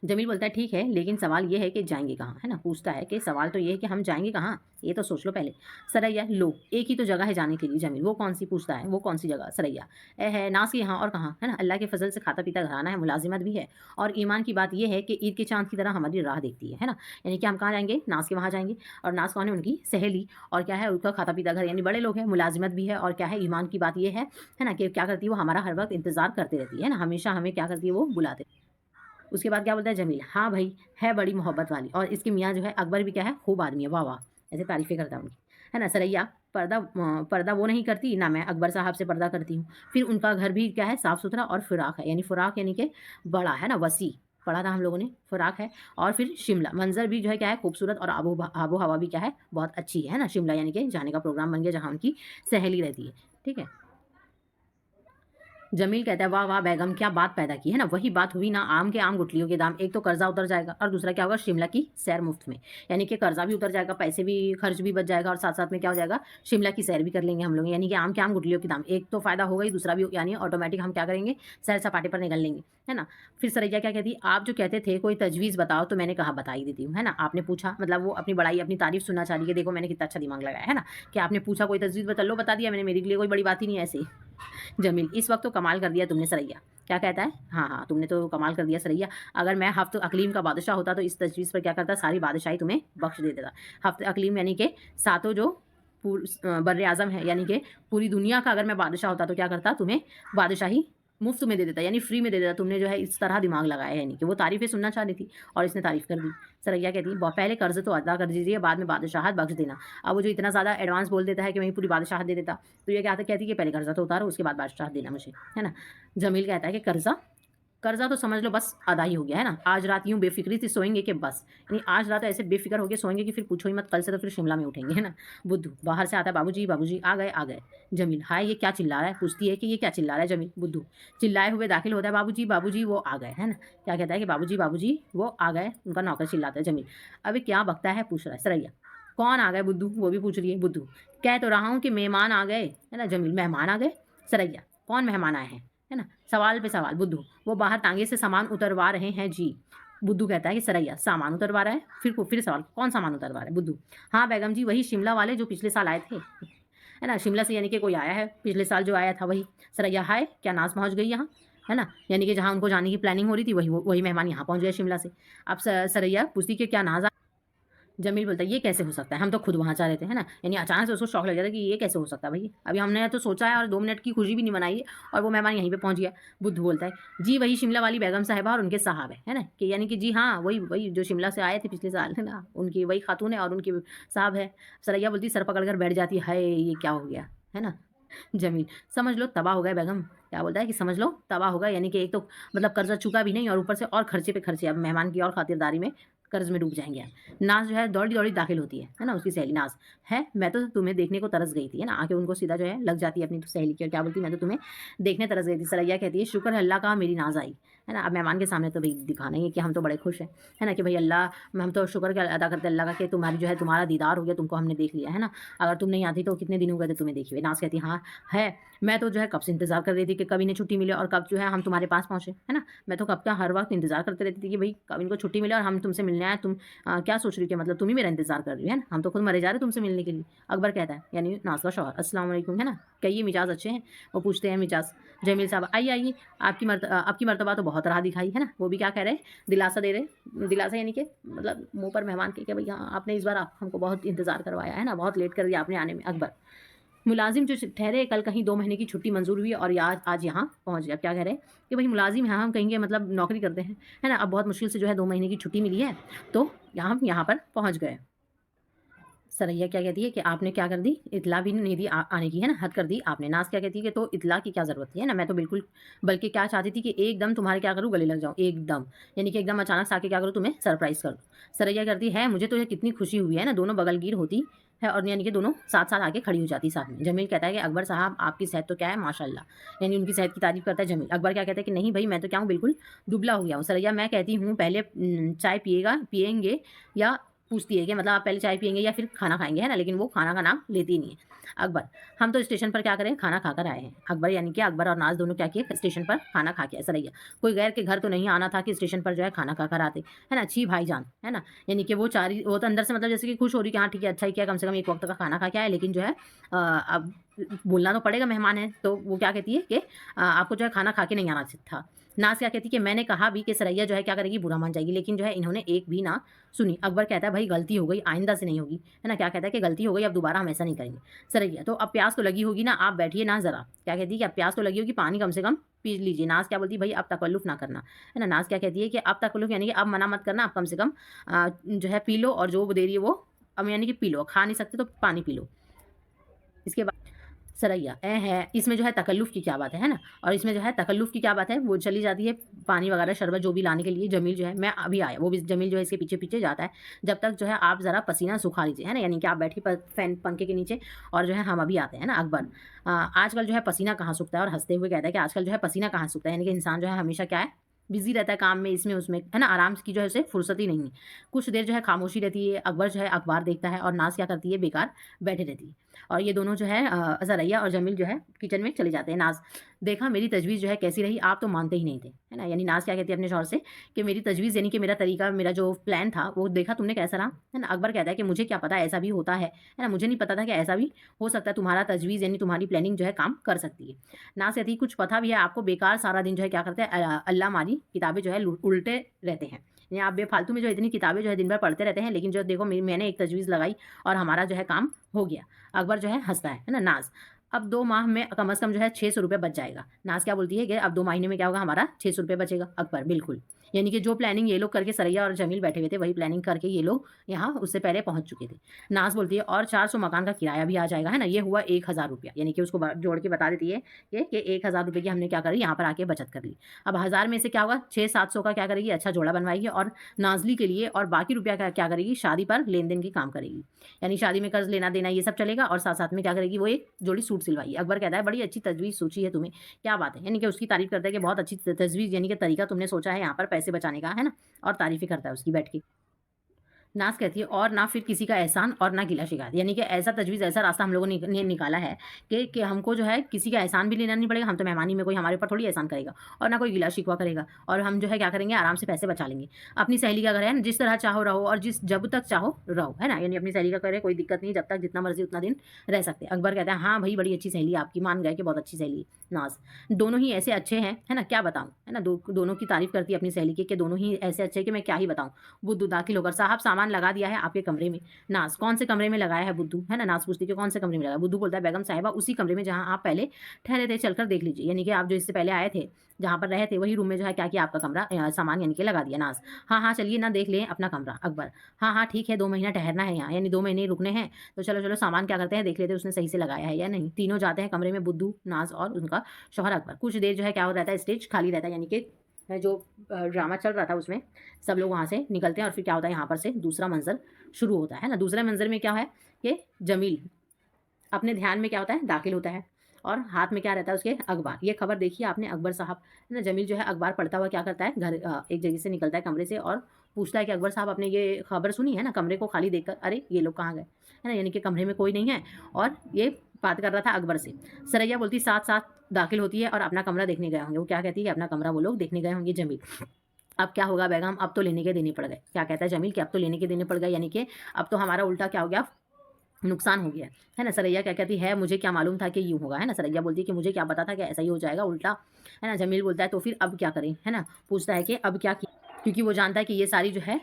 जमील बोलता है ठीक है, लेकिन सवाल ये है कि जाएँगे कहाँ? है ना? पूछता है कि सवाल तो ये है कि हम जाएँगे कहाँ? ये तो सोच लो पहले। सरैया लो, एक ही तो जगह है जाने के लिए जमील, वो कौन-सी पूछता है, वो कौन-सी जगह? सरैया है नाज़ के यहाँ और कहाँ? है ना? अल्लाह के फ़ज़ल से खाता-पीता घराना है, मुलाज़िमत भी है और ईमान की बात ये है कि ईद के चाँद की तरह हमारी राह देखती है ना? यानी कि हम कहाँ जाएँगे? नाज़ के वहाँ जाएँगे और नाज़ कौन है? उनकी सहेली और क्या है? उनका खाता-पीता घर यानी बड़े लोग हैं, मुलाज़िमत भी है और क्या है? ईमान की बात ये है ना? कि क्या करती है वो हमारा हर वक़्त इंतज़ार करती रहती है ना? हमेशा हमें क्या करती है वो बुलाते उसके बाद क्या बोलता है जमील, हाँ भाई, है बड़ी मोहब्बत वाली और इसके मियाँ जो है अकबर भी क्या है खूब आदमी है, वाह वाह! ऐसे तारीफ़ें करता है उनकी, है ना? सरैया पर्दा वो नहीं करती, ना मैं अकबर साहब से पर्दा करती हूँ। फिर उनका घर भी क्या है साफ़-सुथरा और फ़िराक है, यानी फ़िराक यानी कि बड़ा है ना, वसी पढ़ा था हम लोगों ने, फ़िराक है और फिर शिमला, मंज़र भी जो है क्या है खूबसूरत और आबो-हवा भी क्या है बहुत अच्छी है ना? शिमला यानी कि जाने का प्रोग्राम बन गया जहाँ उनकी सहेली रहती है, ठीक है? जमील कहता है, "वाह, वाह बेगम क्या बात पैदा की, है ना? वही बात हुई ना आम के आम गुठलियों के दाम। एक तो कर्ज़ा उतर जाएगा और दूसरा क्या होगा शिमला की सैर मुफ़्त में। यानी कि कर्ज़ा भी उतर जाएगा, पैसे भी खर्च भी बच जाएगा और साथ-साथ में क्या हो जाएगा शिमला की सैर भी कर लेंगे हम लोग। यानी कि आम के आम गुठलियों के दाम। एक तो फ़ायदा होगा ही, दूसरा भी यानी ऑटोमेटिक हम क्या करेंगे सैर-सपाटे पर निकल लेंगे, है ना? फिर सरैया क्या कहती है, "आप जो कहते थे कोई तजवीज़ बताओ तो मैंने कहा बता ही देती हूँ, है ना? आपने पूछा मतलब वो अपनी बड़ाई, अपनी तारीफ़ सुनना चाह रही है, देखो मैंने कितना अच्छा दिमाग लगाया, है ना? कि आपने पूछा कोई तजवीज़ बता लो, बता दिया मैंने, मेरे लिए कोई बड़ी बात ही नहीं है ऐसे ही। जमील, इस वक़्त तो कमाल कर दिया तुमने सरैया। क्या कहता है? हाँ, हाँ, तुमने तो कमाल कर दिया सरैया। अगर मैं हफ़्त अक़लीम का बादशाह होता तो इस तजवीज़ पर क्या करता सारी बादशाही तुम्हें बख़्श दे देता। हफ़्त अक़लीम यानी कि सातों जो बर्र-ए-आज़म है यानी कि पूरी दुनिया का अगर मैं बादशाह होता तो क्या करता तुम्हें बादशाही मुफ़्त में दे देता यानी फ्री में दे देता। तुमने जो है इस तरह दिमाग लगाया है यानी कि वो तारीफ़ें सुनना चाह रही थी और इसने तारीफ़ कर दी। सरैया कहती है, "ब पहले कर्ज़ तो अदा कर दीजिए, बाद में बादशाहत बख़्श देना।" अब वो जो इतना ज़्यादा एडवांस बोल देता है कि मैं पूरी बादशाहत दे देता। तो ये क्या कहती है कि पहले कर्ज़ा तो उतारो उसके बाद बादशाहत देना मुझे, है ना? जमील कहता है कि कर्ज़ा कर्ज़ा तो समझ लो बस अदा ही हो गया, है ना? आज रात यूँ बेफ़िक्री से सोएँगे कि बस, यानी आज रात ऐसे बेफ़िक्र होके सोएँगे कि फिर पूछो ही मत, कल से तो फिर शिमला में उठेंगे, है ना? बुद्धू बाहर से आता है, "बाबूजी, बाबूजी आ गए, आ गए।" जमील, "हाय! ये क्या चिल्ला रहा है?" पूछती है कि ये क्या चिल्ला रहा है जमील? बुद्धू चिल्लाए हुए दाखिल होता है, "बाबूजी, बाबूजी वो आ गए।" है ना? क्या कहता है कि "बाबूजी, बाबूजी वो आ गए।" उनका नौकर चिल्लाता है जमील। "अबे क्या बकता है?" पूछ रहा है सरैया। "कौन आ गए बुद्धू?" वो भी पूछ रही है बुद्धू। "कह तो रहा हूँ कि मेहमान आ गए।" है ना? जमील, "मेहमान आ गए?" सरैया, "कौन मेहमान आए हैं?" है ना? सवाल पे सवाल, बुद्धू, "वो बाहर तांगे से सामान उतरवा रहे हैं जी।" बुद्धू कहता है कि सरैया, "सामान उतरवा रहा है?" फिर सवाल, "कौन सामान उतरवा रहा है?" बुद्धू, "हाँ बेगम जी, वही शिमला वाले जो पिछले साल आए थे।" है ना? शिमला से यानी कि कोई आया है, पिछले साल जो आया था वही। सरैया, "हाय! क्या नाज़ पहुँच गई यहाँ?" है ना? यानी कि जहाँ उनको जाने की प्लानिंग हो रही थी वही मेहमान यहाँ पहुँच गए शिमला से। अब सरैया पूछती कि क्या नाज़ जमील बोलता है, "ये कैसे हो सकता है? हम तो खुद वहाँ जा रहे थे।" है ना? यानी अचानक से उसको शॉक लग जाता है कि ये कैसे हो सकता है भई? अभी हमने तो सोचा है और 2 मिनट की खुशी भी नहीं मनाई है और वो मेहमान यहीं पे पहुँच गया। बुद्धू बोलता है, "जी, वही शिमला वाली बेगम साहिबा और उनके साहब हैं।" है ना? कि यानी कि जी हाँ, वही वही जो शिमला से आए थे पिछले साल, है ना? उनकी वही खातून है और उनके साहब हैं। सरैया बोलती है, सर पकड़ कर बैठ जाती है, "हाय! ये क्या हो गया?" है ना? जमील, "समझ लो तबाह हो गए बेगम।" क्या बोलता है कि समझ लो तबाह हो गए यानी कि एक तो मतलब कर्ज़ा चुका भी नहीं और ऊपर से और खर्चे पे खर्चे, अब मेहमान की और खातिरदारी में कर्ज़ में डूब जाएँगे आप। नाज़ जो है दौड़ी-दौड़ी दाखिल होती है ना? उसकी सहेली नाज़, "है, मैं तो तुम्हें देखने को तरस गई थी।" है ना? आके उनको सीधा जो है लग जाती है अपनी सहेली की और क्या बोलती है, "मैं तो तुम्हें देखने तरस गई थी।" सरैया कहती है, "शुक्र है अल्लाह का मेरी नाज़ आई।" है ना? अब मेहमान के सामने तो भई दिखाना ही है कि हम तो बड़े खुश हैं। है ना? कि भई अल्लाह हम तो शुक्र अदा करते हैं अल्लाह का कि तुम्हारी जो है तुम्हारा दीदार हो गया, तुमको हमने देख लिया। है ना? अगर तुम नहीं आती तो कितने दिन हो गए थे तुम्हें देखे हुए। नाज़ कहती है, "हाँ, है। मैं तो जो है कब से इंतज़ार कर रही थी कि कब इन्हें छुट्टी मिले और कब जो है हम तुम्हारे पास पहुँचे, है ना? मैं तो कब का हर वक़्त इंतज़ार करती रहती थी कि भई कब इनको छुट्टी मिले और हम तुमसे मिलने आएँ। तुम क्या सोच रही हो कि मतलब तुम ही मेरा इंतज़ार कर रही हो, है ना? हम तो खुद मरे जा रहे हैं तुमसे मिलने के लिए।" अकबर कहता है, यानी नाज़ का शौहर, "अस्सलाम वालेकुम।" है ना? कहिए मिजाज़ अच्छे हैं? वो पूछते हैं मिजाज़। जमील साहब, "आइए, आइए, आपकी मर्तबा तो बहुत राह दिखाई।" है ना? वो भी क्या कह रहे हैं, दिलासा दे रहे हैं। दिलासा यानी कि मतलब मुँह पर मेहमान के कि भई हाँ, आपने इस बार हमको बहुत इंतज़ार करवाया, है ना? बहुत लेट कर दिया आपने आने में। अकबर, मुलाज़िम जो ठहरे कल कहीं 2 महीने की छुट्टी मंज़ूर हुई और ये आज यहाँ पहुँच गया। क्या कह रहे हैं कि भई मुलाज़िम हैं हम कहेंगे मतलब नौकरी करते हैं, है ना? अब बहुत मुश्किल से जो है 2 महीने की छुट्टी मिली है, तो हम यहाँ पर पहुँच गए। सरैया क्या कहती है कि आपने क्या कर दी, इत्तला भी नहीं दी आने की, है ना? हद कर दी आपने। नाज़ क्या कहती है कि तो इत्तला की क्या ज़रूरत थी, है ना? मैं तो बिल्कुल बल्कि क्या चाहती थी कि एकदम तुम्हारे क्या करूँ, गले लग जाऊँ, एकदम। यानी कि एकदम अचानक से आके क्या करूँ, तुम्हें सरप्राइज़ कर दूँ। सरैया करती है, मुझे तो ये कितनी खुशी हुई है ना, दोनों बगलगीर होती है और यानी कि दोनों साथ-साथ आके खड़ी हो जाती साथ में। जमील कहता है कि अकबर साहब आपकी सेहत तो क्या है माशाअल्लाह, यानी उनकी सेहत की तारीफ़ करता है जमील। अकबर क्या कहता है कि नहीं भई मैं तो क्या हूँ बिल्कुल दुबला हो गया हूँ। सरैया मैं कहती हूँ पहले चाय पिएंगे या पूछती है कि मतलब आप पहले चाय पिएंगे या फिर खाना खाएंगे, है ना, लेकिन वो खाना का नाम लेती नहीं है। अकबर, हम तो स्टेशन पर क्या करें, खाना खाकर आए हैं। अकबर यानी कि अकबर और नाज दोनों क्या किए, स्टेशन पर खाना खा के। सरैया, कोई गैर के घर तो नहीं आना था कि स्टेशन पर जो है खाना खाकर आते, है ना। छी भाईजान, है ना, यानी कि वो वो तो अंदर से मतलब जैसे कि खुश हो रही कि हाँ ठीक है, अच्छा ही किया, कम से कम एक वक्त का खाना खा के आए, लेकिन जो है अब बोलना तो पड़ेगा, मेहमान है। तो वो क्या कहती है कि आपको जो है खाना खा के नहीं आना था। नाज क्या कहती है कि मैंने कहा भी कि सरैया जो है क्या करेगी, बुरा मान जाएगी, लेकिन जो है इन्होंने एक भी ना सुनी। अकबर कहता है भाई गलती हो गई, आइंदा से नहीं होगी, है ना। क्या कहता है कि गलती हो गई, अब दोबारा हम ऐसा नहीं करेंगे। सरैया, तो अब प्यास तो लगी होगी ना, आप बैठिए ना जरा। क्या कहती है कि अब प्यास तो लगी होगी, पानी कम से कम पी लीजिए। नाज क्या बोलती है, भाई अब तकल्लुफ ना करना, है ना। नाज क्या कहती है कि अब तकल्लुफ यानी कि अब मना मत करना, अब कम से कम जो है पी लो, और जो दे रही है वो अब यानी कि पी लो, खा नहीं सकते तो पानी पी लो। इसके बाद सरैया, है इसमें जो है तकल्लुफ़ की क्या बात है ना। और इसमें जो है तकल्लुफ़ की क्या बात है, वो चली जाती है पानी वगैरह शरबत जो भी लाने के लिए। जमील जो है, मैं अभी आया, वो भी जमील जो है इसके पीछे पीछे जाता है। जब तक जो है आप ज़रा पसीना सुखा लीजिए, है ना, यानी कि आप बैठिए फैन पंखे के नीचे, और जो है हम अभी आते हैं ना। अकबर, आजकल जो है पसीना कहाँ सूखता है, और हंसते हुए कहता है कि आजकल जो है पसीना कहाँ सूखता है, यानी कि इंसान जो है हमेशा क्या है, बिजी रहता है काम में, इसमें उसमें, है ना, आराम की जो है उसे फुर्सत ही नहीं है। कुछ देर जो है खामोशी रहती है। अकबर जो है अखबार देखता है, और नाज क्या करती है, बेकार बैठे रहती है। और ये दोनों जो है सरैया और जमील जो है किचन में चले जाते हैं। नाज, देखा मेरी तजवीज़ जो है कैसी रही, आप तो मानते ही नहीं थे, है ना। यानी नाज क्या कहती है अपने शौहर से कि मेरी तजवीज़ यानी कि मेरा तरीका, मेरा जो प्लान था वो देखा तुमने कैसा रहा, है ना। अकबर कहता है कि मुझे क्या पता ऐसा भी होता है ना, मुझे नहीं पता था कि ऐसा भी हो सकता है, तुम्हारा तजवीज़ यानी तुम्हारी प्लानिंग जो है काम कर सकती है। नाज कहती है कुछ पता भी है आपको, बेकार सारा दिन जो है क्या करते हैं, अल्लाह मारी किताबें जो है उल्टे रहते हैं, यानी आप बेफालतू में जो इतनी किताबें जो है दिन भर पढ़ते रहते हैं, लेकिन जो देखो मैंने एक तजवीज़ लगाई और हमारा जो है काम हो गया। अकबर जो है हंसता है ना। नाज, अब 2 माह में कम से कम जो है 600 रुपये बच जाएगा। नाज क्या बोलती है कि अब 2 महीने में क्या होगा, हमारा 600 रुपये बचेगा। अकबर, बिल्कुल, यानी कि जो प्लानिंग ये लोग करके, सरैया और जमील बैठे हुए थे, वही प्लानिंग करके ये लोग यहाँ उससे पहले पहुंच चुके थे। नाज बोलती है और 400 मकान का किराया भी आ जाएगा, है ना। ये हुआ 1000 रुपया, यानी कि उसको जोड़ के बता देती है कि 1000 रुपये की हमने क्या करी, यहाँ पर आके बचत कर ली। अब 1000 में से क्या होगा, 600-700 का क्या करेगी, अच्छा जोड़ा बनवाएगी, और नाजली के लिए, और बाकी रुपया क्या करेगी, शादी पर लेन देन की काम करेगी, यानी शादी में कर्ज लेना देना ये सब चलेगा, और साथ साथ में क्या करेगी, वो एक जोड़ी सूट सिलवाई। अकबर कहता है बड़ी अच्छी तजवीज़ सोची है तुम्हें, क्या बात है, यानी कि उसकी तारीफ करता है कि बहुत अच्छी तजवीज़, यानी कि तरीका तुमने सोचा है यहाँ पर पैसे बचाने का, है ना, और तारीफ़ें करता है उसकी बैठ के। नाज़ कहती है और ना फिर किसी का एहसान और ना गिला शिकायत, यानी कि ऐसा तजवीज़, ऐसा रास्ता हम लोगों ने निकाला है कि हमको जो है किसी का एहसान भी लेना नहीं पड़ेगा, हम तो मेहमानी में कोई हमारे ऊपर थोड़ी एहसान करेगा, और ना कोई गिला शिकवा करेगा, और हम जो है क्या करेंगे, आराम से पैसे बचा लेंगे। अपनी सहेली का घर है ना, जिस तरह चाहो रहो, और जब तक चाहो रहो, है ना, यानी अपनी सहेली का घर है, कोई दिक्कत नहीं, जब तक जितना मर्जी उतना दिन रह सकते हैं। अकबर कहता है हाँ भाई बड़ी अच्छी सहेली आपकी, मान गए कि बहुत अच्छी सहेली। नाज, दोनों ही ऐसे अच्छे हैं, है ना, क्या बताऊँ, है ना, दोनों की तारीफ करती है अपनी सहेली की कि दोनों ही ऐसे अच्छे कि मैं क्या ही बताऊँ। बुद्धू दाखिल होकर, साहब सामान लगा दिया है आपके कमरे में। नाज, कौन से कमरे में लगाया है बुद्धू, है ना। नाज पूछती है कि कौन से कमरे में लगाया। बुद्धू बोलता है बेगम साहिबा उसी कमरे में जहां आप पहले ठहरे थे, चलकर देख लीजिए, यानी कि आप जो इससे पहले आए थे, जहां पर रहे थे, वही रूम में जो है क्या किया, आपका कमरा सामान यानी कि लगा दिया। नाज, हाँ हाँ चलिए ना देख लें अपना कमरा। अकबर, हाँ हाँ ठीक है, 2 महीना ठहरना है यहाँ, यानी 2 महीने रुकने हैं, तो चलो चलो सामान क्या करते हैं देख लेते हैं उसने सही से लगाया है या नहीं। तीनों जाते हैं कमरे में, बुद्धू, नाज और उनका शौहर अकबर। कुछ देर जो है क्या हो रहता है, स्टेज खाली रहता है, यानी कि जो ड्रामा चल रहा था उसमें सब लोग वहाँ से निकलते हैं, और फिर क्या होता है यहाँ पर से दूसरा मंजर शुरू होता है ना। दूसरे मंजर में क्या है कि जमील अपने ध्यान में क्या होता है, दाखिल होता है, और हाथ में क्या रहता है उसके, अखबार। ये खबर देखिए आपने, अकबर साहब, है ना। जमील जो है अखबार पढ़ता हुआ क्या करता है, घर एक जगह से निकलता है कमरे से, और पूछता है कि अकबर साहब आपने ये खबर सुनी है ना। कमरे को खाली देखकर अरे ये लोग कहाँ गए, है ना, यानी कि कमरे में कोई नहीं है, और ये बात कर रहा था अकबर से। सरैया बोलती साथ साथ दाखिल होती है और अपना कमरा देखने गए होंगे। वो क्या कहती है कि अपना कमरा वो लोग देखने गए होंगे। जमील, अब क्या होगा बेगम, अब तो लेने के देने पड़ गए। क्या कहता है जमील कि अब तो लेने के देने पड़ गए, यानी कि अब तो हमारा उल्टा क्या हो गया, नुकसान हो गया है ना। सरैया क्या कहती है, मुझे क्या मालूम था कि यूँ होगा, है ना। सरैया बोलती है कि मुझे क्या पता था कि ऐसा ही हो जाएगा उल्टा, है ना। जमील बोलता है तो फिर अब क्या करें, है ना, पूछता है कि अब क्या क्योंकि वो जानता है कि ये सारी जो है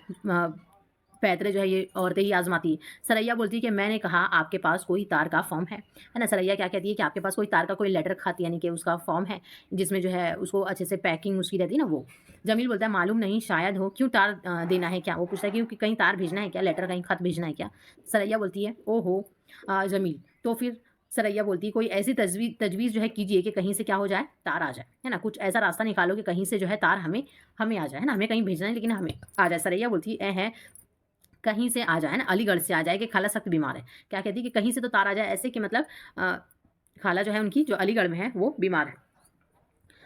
पैतरे जो है ये औरतें ही आजमाती है। सरैया बोलती है कि मैंने कहा आपके पास कोई तार का फॉर्म है ना। सरैया क्या कहती है कि आपके पास कोई तार का कोई लेटर खाती, यानी कि उसका फॉर्म है जिसमें जो है उसको अच्छे से पैकिंग उसकी रहती है ना वो। जमील बोलता है मालूम नहीं, शायद हो, क्यों तार देना है क्या। वो पूछता है कि कहीं तार भेजना है क्या, लेटर कहीं खत भेजना है क्या। सरैया बोलती है ओहो जमील, तो फिर सरैया बोलती है कोई ऐसी तजवीज़ जो है कीजिए कि कहीं से क्या हो जाए, तार आ जाए, है ना। कुछ ऐसा रास्ता निकालो कि कहीं से जो है तार हमें हमें आ जाए, है ना। हमें कहीं भेजना है लेकिन हमें आ जाए। सरैया बोलती है कहीं से आ जाए ना, अलीगढ़ से आ जाए, कि खाला सख्त बीमार है। क्या कहती है कि कहीं से तो तार आ जाए, ऐसे कि मतलब खाला जो है उनकी जो अलीगढ़ में है वो बीमार है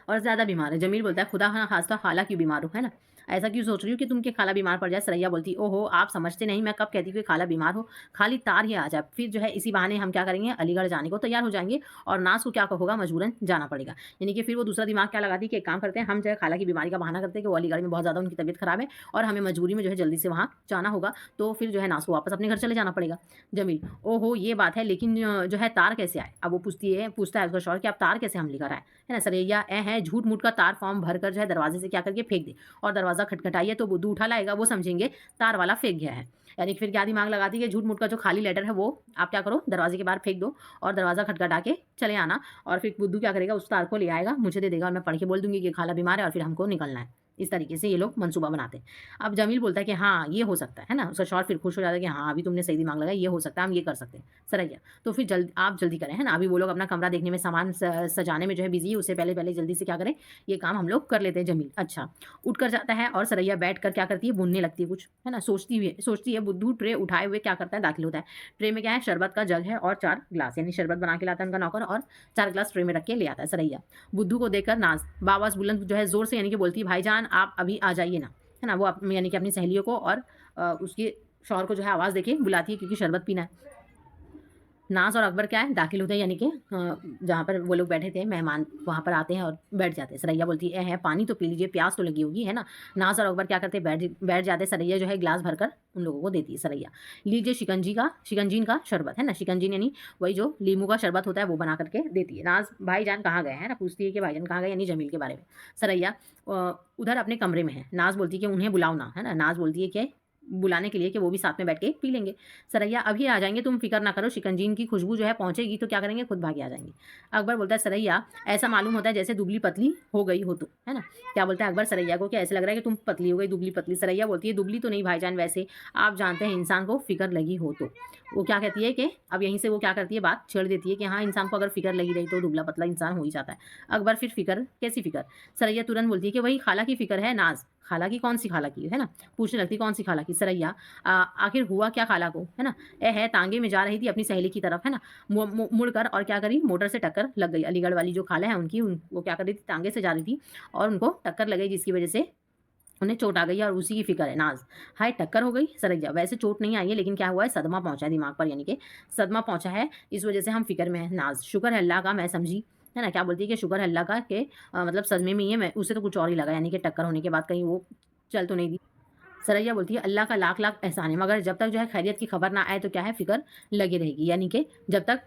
और ज़्यादा बीमार है। जमील बोलता है खुदा ना खास्ता खाला क्यों बीमार हो, है ना। ऐसा क्यों सोच रही हो कि तुम, के खाला बीमार पड़ जाए। सरैया बोलती, ओहो आप समझते नहीं, मैं कब कहती हूँ कि खाला बीमार हो, खाली तार ही आ जाए, फिर जो है इसी बहाने हम क्या करेंगे, अलीगढ़ जाने को तैयार हो जाएंगे और नाज को क्या होगा, मजबूरन जाना पड़ेगा। यानी कि फिर वो दूसरा दिमाग क्या लगाती कि एक काम करते हैं, हम जो है खाला की बीमारी का बहाना करते हैं कि वो अलीगढ़ में बहुत ज़्यादा उनकी तबीयत खराब है और हमें मजबूरी में जो है जल्दी से वहाँ जाना होगा, तो फिर जो है नाज को वापस अपने घर चले जाना पड़ेगा। जमील, ओहो ये बात है, लेकिन जो है तार कैसे आए। अब वो पूछता है उसका शौहर कि आप तार कैसे हम लेकर आए, है ना। सरैया ए है झूठ मूठ का तार फॉर्म भर कर जो है दरवाजे से क्या करके फेंक दे, और दरवाजा खटखटाइए तो बुद्धू उठा लाएगा, वो समझेंगे तार वाला फेंक गया है। यानी कि फिर क्या दिमाग लगाती है, झूठ मूठ का जो खाली लेटर है वो आप क्या करो, दरवाजे के बाहर फेंक दो और दरवाजा खटखटा के चले आना, और फिर बुद्धू क्या करेगा, उस तार को ले आएगा, मुझे दे देगा और मैं पढ़ के बोल दूंगी कि खाला बीमार है और फिर हमको निकलना है। इस तरीके से ये लोग मंसूबा बनाते हैं। अब जमील बोलता है कि हाँ ये हो सकता है ना। उसका शौहर फिर खुश हो जाता है कि हाँ अभी तुमने सही दिमाग लगाया, ये हो सकता है, हम ये कर सकते हैं। सरैया, तो फिर आप जल्दी करें, है ना। अभी वो लोग अपना कमरा देखने में, सामान सजाने में जो है बिजी है, उससे पहले पहले जल्दी से क्या करें, ये काम हम लोग कर लेते हैं। जमील अच्छा उठ कर जाता है और सरैया बैठ कर क्या करती है, बुनने लगती है कुछ, है ना। सोचती है। बुद्धू ट्रे उठाए हुए क्या करता है, दाखिल होता है। ट्रे में क्या है, शरबत का जग है और 4 ग्लास, यानी शरबत बना के लाता है उनका नौकर और 4 ग्लास ट्रे में रख के ले आता है सरैया। बुद्धू को देखकर नाज बावाज बुलंद जो है जोर से यानी कि बोलती है, भाईजान आप अभी आ जाइए ना, है ना। वो यानी कि अपनी सहेलियों को और उसके शौहर को जो है आवाज़ देके बुलाती है क्योंकि शरबत पीना है। नाज़ और अकबर क्या है, दाखिल होते हैं, यानी कि जहाँ पर वो लोग बैठे थे मेहमान वहाँ पर आते हैं और बैठ जाते हैं। सरैया बोलती है पानी तो पी लीजिए, प्यास तो लगी होगी, है ना। नाज़ और अकबर क्या करते हैं, बैठ जाते हैं। सरैया जो है ग्लास भरकर उन लोगों को देती है। सरैया, लीजिए शिकंजीन का शरबत, है ना। शिकंजीन यानी वही जो लीमू का शरबत होता है वो बना करके देती है। नाज भाईजान कहाँ गए, है ना, पूछती है कि भाईजान कहाँ गए, यानी जमील के बारे में। सरैया उधर अपने कमरे में है। नाज बोलती है कि उन्हें बुलाओ ना, है ना। नाज बोलती है कि बुलाने के लिए कि वो भी साथ में बैठ के पी लेंगे। सरैया अभी आ जाएंगे, तुम फिक्र ना करो, शिकंजीन की खुशबू जो है पहुंचेगी तो क्या करेंगे, खुद भागे आ जाएंगे। अकबर बोलता है सरैया ऐसा मालूम होता है जैसे दुबली पतली हो गई हो तुम, है ना। क्या बोलता है अकबर सरैया को, क्या ऐसे लग रहा है कि तुम पतली हो गई, दुबली पतली। सरैया बोलती है दुबली तो नहीं भाईजान, वैसे आप जानते हैं इंसान को फिक्र लगी हो तो। वो क्या कहती है कि अब यहीं से वो क्या करती है, बात छेड़ देती है कि हाँ इंसान को अगर फिक्र लगी रही तो दुबला पतला इंसान हो ही जाता है। अकबर फिर फिक्र, कैसी फिक्र। सरैया तुरंत बोलती है कि वही खाला की फिक्र है। नाज, खाला की कौन सी खाला की, है ना, पूछने लगती कौन सी खाला की। सरैया आखिर हुआ क्या खाला को, है ना। है तांगे में जा रही थी अपनी सहेली की तरफ, है ना। मुड़कर और क्या करी, मोटर से टक्कर लग गई। अलीगढ़ वाली जो खाला है उनकी, वो क्या कर रही थी, तांगे से जा रही थी और उनको टक्कर लग गई, जिसकी वजह से उन्हें चोट आ गई और उसी की फिक्र है। नाज, हाय टक्कर हो गई। सरैया, वैसे चोट नहीं आई है लेकिन क्या हुआ है, सदमा पहुंचा है दिमाग पर, यानी कि सदमा पहुंचा है, इस वजह से हम फिक्र में है। नाज, शुक्र है अल्लाह का, मैं समझी, है ना। क्या बोलती है कि शुक्र है अल्लाह का कि मतलब सदमे में ही है, मैं उसे तो कुछ और ही लगा, यानी कि टक्कर होने के बाद कहीं वो चल तो नहीं दी। सरैया बोलती है अल्लाह का लाख लाख एहसान है, मगर जब तक जो है खैरियत की खबर ना आए तो क्या है, फिक्र लगी रहेगी। यानी कि जब तक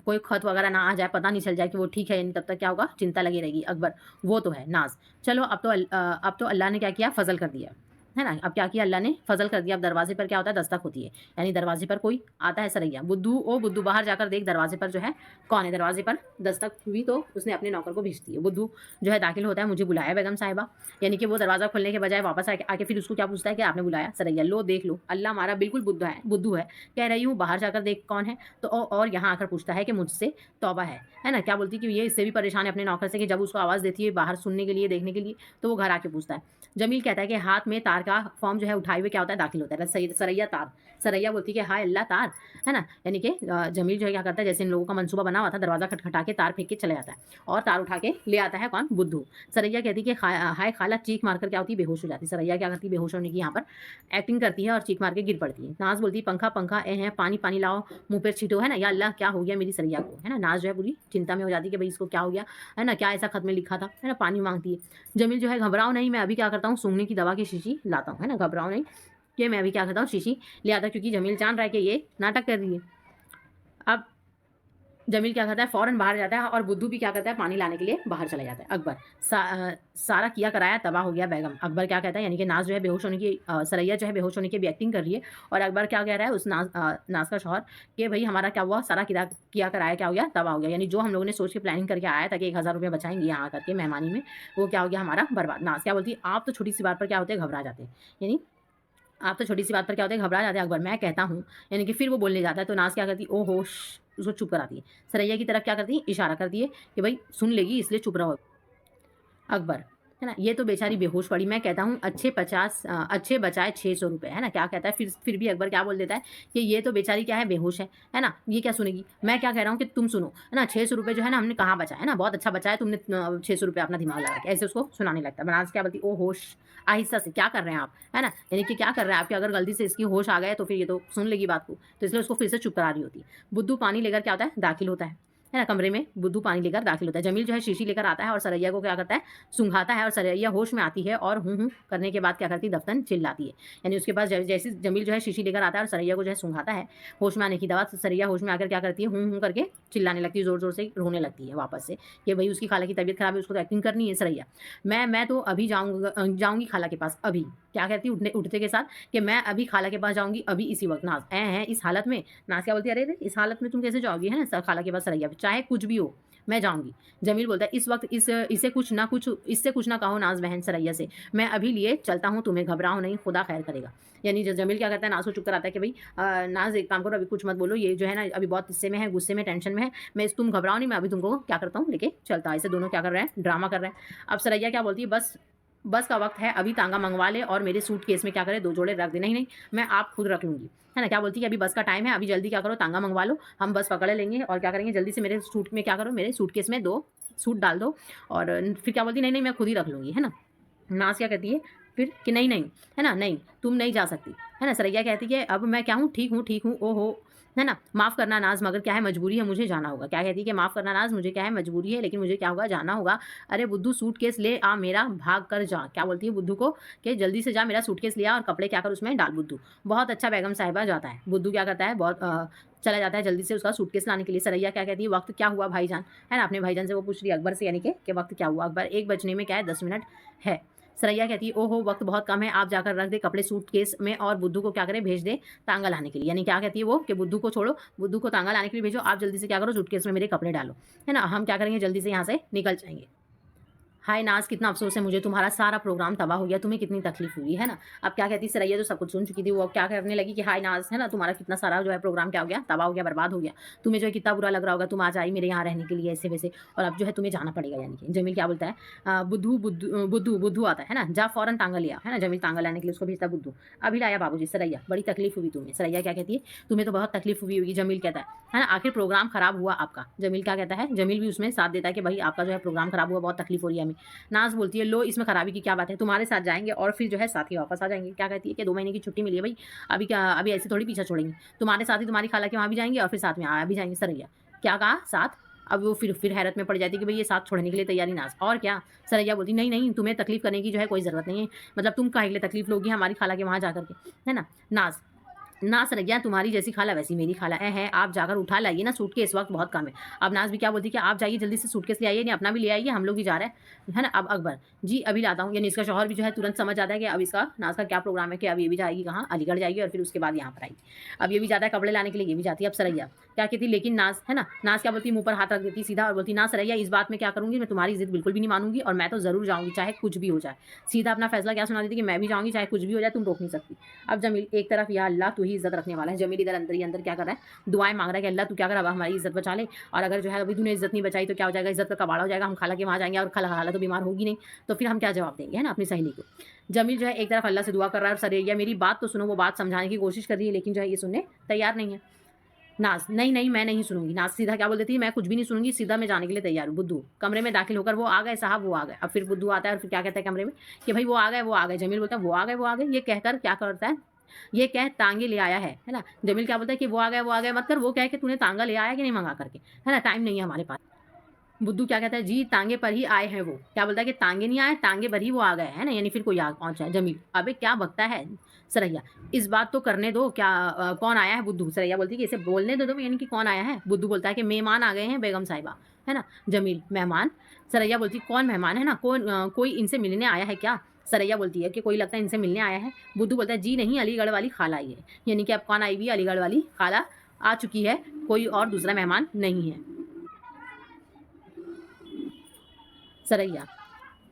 कोई खत वगैरह ना आ जाए, पता नहीं चल जाए कि वो ठीक है, यानी तब तक क्या होगा, चिंता लगी रहेगी। अकबर, वो तो है। नाज, चलो अब तो अल्लाह ने क्या किया, फजल कर दिया, है ना। अब क्या किया अल्लाह ने, फजल कर दिया। अब दरवाजे पर क्या होता है, दस्तक होती है, यानी दरवाजे पर कोई आता है। सरैया, बुद्धू ओ बुद्धू बाहर जाकर देख दरवाजे पर जो है कौन है। दरवाजे पर दस्तक हुई तो उसने अपने नौकर को भेजती है। बुद्धू जो है दाखिल होता है, मुझे बुलाया बेगम साहिबा, यानी कि वो दरवाजा खोलने के बजाय वापस आके फिर उसको क्या पूछता है कि आपने बुलाया। सरैया, लो देख लो, अल्लाह हमारा बिल्कुल बुद्धू है, कह रही हूँ बाहर जाकर देख कौन है, तो और यहाँ आकर पूछता है कि मुझसे तौबा है ना। क्या बोलती कि ये इससे भी परेशान है अपने नौकर से कि जब उसको आवाज़ देती है बाहर सुनने के लिए, देखने के लिए, तो वो घर आके पूछता है। जमील कहता है कि हाथ में तार का फॉर्म जो है उठाए हुए क्या होता है, दाखिल होता है। सरैया तार। सरैया बोलती है कि हाय अल्लाह तार, है ना। यानी कि जमील जो है क्या करता है, जैसे इन लोगों का मंसूबा बना हुआ था, दरवाजा खटखटा के तार फेंक के चले जाता है और तार उठा के ले आता है कौन, बुद्धू। सरैया कहती है कि हाय खाला, चीख मारकर क्या होती है, बेहोश हो जाती है। सरैया क्या करती है, बेहोश होने की यहाँ पर एक्टिंग करती है और चीख मार के गिर पड़ती है। नाज बोलती है पंखा पंखा ए है, पानी पानी लाओ, मुंह पर छीटो, है ना। या अल्लाह क्या हो गया मेरी सरैया को, है ना। नाज जो है पूरी चिंता में हो जाती है कि भाई इसको क्या हो गया, है ना, क्या ऐसा खत में लिखा था, है ना, पानी मांगती है। जमील जो है घबराओ नहीं, मैं अभी क्या करता हूँ, सूंघने की दवा की शीशी लाता हूँ, है ना, घबराओ नहीं, कि मैं अभी क्या करता हूँ, शीशी ले आता, क्योंकि जमील जान रहा है कि ये नाटक कर रही है। अब जमील क्या करता है, फ़ौरन बाहर जाता है और बुद्धू भी क्या करता है, पानी लाने के लिए बाहर चला जाता है। अकबर, सारा किया कराया तबाह हो गया बेगम। अकबर क्या कहता है, यानी कि नाज जो है बेहोश होने की, सरैया जो है बेहोश होने की भी एक्टिंग कर रही है, और अकबर क्या कह रहा है उस नाज का शौहर कि भाई हमारा क्या हुआ, सारा किया कराया क्या हो गया, तबाह हो गया। यानी जो हम लोगों ने सोच के प्लानिंग करके आया था कि 1000 रुपये बचाएंगे यहाँ करके मेहमानी में, वो क्या हो गया हमारा बर्बाद। नाज क्या बोलती है, आप तो छोटी सी बात पर क्या होते हैं, घबरा जाते हैं, यानी आप तो छोटी सी बात पर क्या होते हैं, घबरा जाते हैं। अकबर, मैं कहता हूँ, यानी कि फिर वो बोलने जाता है तो नाज क्या करती है, ओ होश, उसको चुप कराती है। सरैया की तरफ क्या करती है, इशारा करती है कि भाई सुन लेगी इसलिए चुप रहो। अकबर, है ना। ये तो बेचारी बेहोश पड़ी। मैं कहता हूँ अच्छे बचाए 600 रुपए, है ना। क्या कहता है फिर भी अकबर क्या बोल देता है कि ये तो बेचारी क्या है, बेहोश है ना, ये क्या सुनेगी। मैं क्या कह रहा हूँ कि तुम सुनो, है ना। 600 रुपए जो है ना हमने कहाँ बचाया, है ना, बहुत अच्छा बचाया तुमने 600 रुपए अपना दिमाग लगा के, ऐसे उसको सुनाने लगता है। बनारस क्या बोलती, ओ होश, आहिस्ता से क्या कर रहे हैं आप, है ना, यानी कि क्या कर रहे हैं आपके, अगर गलती से इसकी होश आ गया तो फिर ये तो सुन लेगी बात को, तो इसलिए उसको फिर से चुप करा रही होती है। बुद्धू पानी लेकर क्या होता है, दाखिल होता है ना, कमरे में बुद्धू पानी लेकर दाखिल होता है। जमील जो है शीशी लेकर आता है और सरैया को क्या करता है, सूंघाता है, और सरैया होश में आती है और हूँ करने के बाद क्या करती है, दफ्तन चिल्लाती है। यानी उसके पास जैसे जमील जो है शीशी लेकर आता है और सरैया को जो है सूंघाता है होश में आने की दवा, तो सरैया होश में आकर क्या करती है, हूँ करके चिल्लाने लगती है, जोर जोर से रोने लगती है वापस से, कि भाई उसकी खाला की तबीयत खराब है, उसको तो एक्टिंग करनी है सरैया। मैं तो अभी जाऊँगी खाला के पास अभी। क्या कहती है उठते के साथ, कि मैं अभी खाला के पास जाऊँगी अभी इसी वक़्त। नाज़ है इस हालत में। नाज़ क्या बोलती है, अरे रे! इस हालत में तुम कैसे जाओगी, है ना, खाला के पास सरैया, चाहे कुछ भी हो मैं जाऊँगी। जमील बोलता है इस वक़्त इससे कुछ ना कहो नाज़ बहन सरैया से, मैं अभी लिए चलता हूँ, तुम्हें घबराओ नहीं, खुदा खैर करेगा। यानी ज जमील क्या करता है, नाज़ को चुप कराता है कि भई नाज़ एक काम करो, अभी कुछ मत बोलो, ये जो है ना अभी बहुत गुस्से में है, टेंशन में है, तुम घबराओ नहीं, मैं अभी तुमको क्या करता हूँ, लेके चलता हूँ। ऐसे दोनों क्या कर रहे हैं, ड्रामा कर रहे हैं। अब सरैया क्या बोलती है, बस बस का वक़्त है, अभी तांगा मँगवा ले और मेरे सूटकेस में क्या करे 2 जोड़े रख दे। नहीं, मैं आप खुद रख लूँगी, है ना। क्या बोलती है, अभी बस का टाइम है, अभी जल्दी क्या करो, तांगा मँगवा लो, हम बस पकड़ लेंगे और क्या करेंगे, जल्दी से मेरे सूट में क्या करो, मेरे सूटकेस में 2 सूट डाल दो। और फिर क्या बोलती है, नहीं, मैं खुद ही रख लूँगी, है ना। नाज़ क्या कहती है फिर कि नहीं, है ना, नहीं, तुम नहीं जा सकती, है ना। सरैया कहती है, अब मैं क्या हूँ, ठीक हूँ, ओहो! है ना, माफ़ करना नाज़, मगर क्या है, मजबूरी है, मुझे जाना होगा। क्या कहती है कि माफ़ करना नाज़, मुझे क्या है, मजबूरी है, लेकिन मुझे क्या होगा, जाना होगा। अरे बुद्धू सूटकेस ले आ मेरा, भाग कर जा। क्या बोलती है बुद्धू को कि जल्दी से जा, मेरा सूटकेस ले आ और कपड़े क्या कर उसमें डाल। बुद्धू बहुत अच्छा बेगम साहिबा जाता है। बुद्धू क्या करता है, चला जाता है जल्दी से उसका सूटकेस लाने के लिए। सरैया क्या कहती है, वक़्त क्या हुआ भाईजान, है ना, अपने भाईजान से वो पूछ रही है अकबर से, यानी कि वक़्त क्या हुआ। अकबर 1 बजने में क्या है, 10 मिनट है। सरैया कहती है, ओहो वक़्त बहुत कम है, आप जाकर रख दे कपड़े सूटकेस में और बुद्धू को क्या करे, भेज दे तांगा लाने के लिए। यानी क्या कहती है वो, कि बुद्धू को छोड़ो, बुद्धू को तांगा लाने के लिए भेजो, आप जल्दी से क्या करो, सूटकेस में मेरे कपड़े डालो, है ना, हम क्या करेंगे, जल्दी से यहाँ से निकल जाएँगे। हाय नाज़, कितना अफ़सोस है मुझे, तुम्हारा सारा प्रोग्राम तबाह हो गया, तुम्हें कितनी तकलीफ़ हुई, है ना। अब क्या कहती सरैया, जो सब कुछ सुन चुकी थी, वो अब क्या कहने लगी कि हाय नाज़, है ना, तुम्हारा कितना सारा जो है प्रोग्राम क्या हो गया, तबाह हो गया, बर्बाद हो गया। तुम्हें जो है कितना बुरा लग रहा होगा, तुम आज आई मेरे यहाँ रहने के लिए ऐसे-वैसे, और अब जो है तुम्हें जाना पड़ेगा। यानी कि जमील क्या बोलता है, बुद्धू आता है ना, जा फ़ौरन तांगा ले आ, है ना। जमील तांगा लाने के लिए उसको भेजता है बुद्धू। अभी लाया बाबूजी। सरैया, बड़ी तकलीफ़ हुई तुम्हें। सरैया क्या कहती है, तुम्हें तो बहुत तकलीफ़ हुई होगी। जमील कहता है ना, आखिर प्रोग्राम ख़राब हुआ आपका। जमील क्या कहता है, जमील भी उसमें साथ देता है कि भाई आपका जो है प्रोग्राम ख़राब हुआ, बहुत तकलीफ़ हो रही है हमें। नाज़ बोलती है, लो इसमें खराबी की क्या बात है, तुम्हारे साथ जाएँगे और फिर जो है साथ ही वापस आ जाएँगे। क्या कहती है कि 2 महीने की छुट्टी मिली है भई, अभी ऐसे थोड़ी पीछा छोड़ेंगे। तुम्हारे साथ ही तुम्हारी खाला के वहाँ भी जाएँगे और फिर साथ में आ भी जाएँगे। सरैया, क्या कहा साथ? अब वो फिर हैरत में पड़ जाती है कि भई ये साथ छोड़ने के लिए तैयारी नाज़, और क्या? सरैया बोलती, नहीं, तुम्हें तकलीफ़ करने की जो है कोई ज़रूरत नहीं है। मतलब तुम काहे के लिए तकलीफ़ लोगी हमारी खाला के वहाँ जा कर के, है ना? नाज़, ना सरैया, तुम्हारी जैसी खाला वैसी मेरी खाला है, आप जाकर उठा लाइए ना सूटकेस, वक़्त बहुत कम है। अब नाज़ भी क्या बोलती है कि आप जाइए जल्दी से सूटकेस ले आइए, नहीं अपना भी ले आइए, हम लोग भी जा रहे हैं, है ना। अब अकबर, जी अभी लाता हूँ। यानी इसका शौहर भी जो है तुरंत समझ जाता है कि अब इसका नाज़ का क्या प्रोग्राम है, कि अब ये भी जाएगी कहाँ, अलीगढ़ जाएगी और फिर उसके बाद यहाँ पर आएगी। अब ये भी जाता है कपड़े लाने के लिए, ये भी जाती है। अब सरैया क्या कहती है, लेकिन नाज़, है ना, नाज़ क्या बोलती है, मुँह पर हाथ रख देती है सीधा और बोलती है, ना सरैया, इस बात में क्या करूँगी, मैं तुम्हारी ज़िद बिल्कुल भी नहीं मानूँगी और मैं तो ज़रूर जाऊँगी, चाहे कुछ भी हो जाए। सीधा अपना फैसला क्या सुना देती है कि मैं भी जाऊँगी, चाहे कुछ भी हो जाए, तुम रोक नहीं सकती। अब जमील एक तरफ, या अल्लाह तू ही इज़्ज़त रखने वाला है। जमील इधर अंदर ही अंदर क्या कर रहा है, दुआएँ माँग रहा है कि अल्लाह तू क्या कर, अब हमारी इज़्ज़त बचा ले, और अगर जो है अभी तूने इज़्ज़त नहीं बचाई तो क्या हो जाएगा, इज़्ज़त का कबाड़ा हो जाएगा, हम खाला के वहाँ जाएँगे और खाला तो बीमार होगी नहीं, तो फिर हम क्या जवाब देंगे, है ना, अपनी सहेली को। जमील जो है एक तरफ अल्लाह से दुआ कर रहा है और सरैया, मेरी बात तो सुनो, वो बात समझाने की कोशिश कर रही है, लेकिन जो है ये सुनने तैयार नहीं है। नाज़, नहीं, मैं नहीं सुनूँगी। नाज़ सीधा क्या बोल देती है, मैं कुछ भी नहीं सुनूँगी, सीधा मैं जाने के लिए तैयार हूँ। बुद्धू कमरे में दाखिल होकर, वो आ गए साहब, वो आ गए। अब फिर बुद्धू आता है और फिर क्या कहता है कमरे में, कि भई वो आ गए। जमील बोलता है, वो आ गए, ये कहकर क्या करता है, ये कह तांगे ले आया है ना। जमील क्या बोलता है कि वो आ गए मत कर, वो कह के तूने तांगा ले आया कि नहीं मंगा करके, है ना, टाइम नहीं है हमारे पास। बुद्धू क्या कहता है, जी तांगे पर ही आए हैं वो। क्या बोलता है कि तांगे नहीं आए, तांगे पर ही वो आ गए, है ना, यानी फिर कोई आ पहुंचा है। जमील, अबे क्या बकता है। सरैया, इस बात तो करने दो, क्या कौन आया है। बुद्धू, सरैया बोलती है कि इसे बोलने दो, यानी कि कौन आया है। बुद्धू बोलता है कि मेहमान आ गए हैं बेगम साहिबा, है ना। जमील, मेहमान। सरैया बोलती है, कौन मेहमान, है ना, कोई इनसे मिलने आया है क्या। सरैया बोलती है कि कोई लगता है इनसे मिलने आया है। बुद्धू बोलता है, जी नहीं, अलीगढ़ वाली खाला आई है। यानी कि अब कौन आई हुई है, अलीगढ़ वाली खाला आ चुकी है, कोई और दूसरा मेहमान नहीं है। सरैया,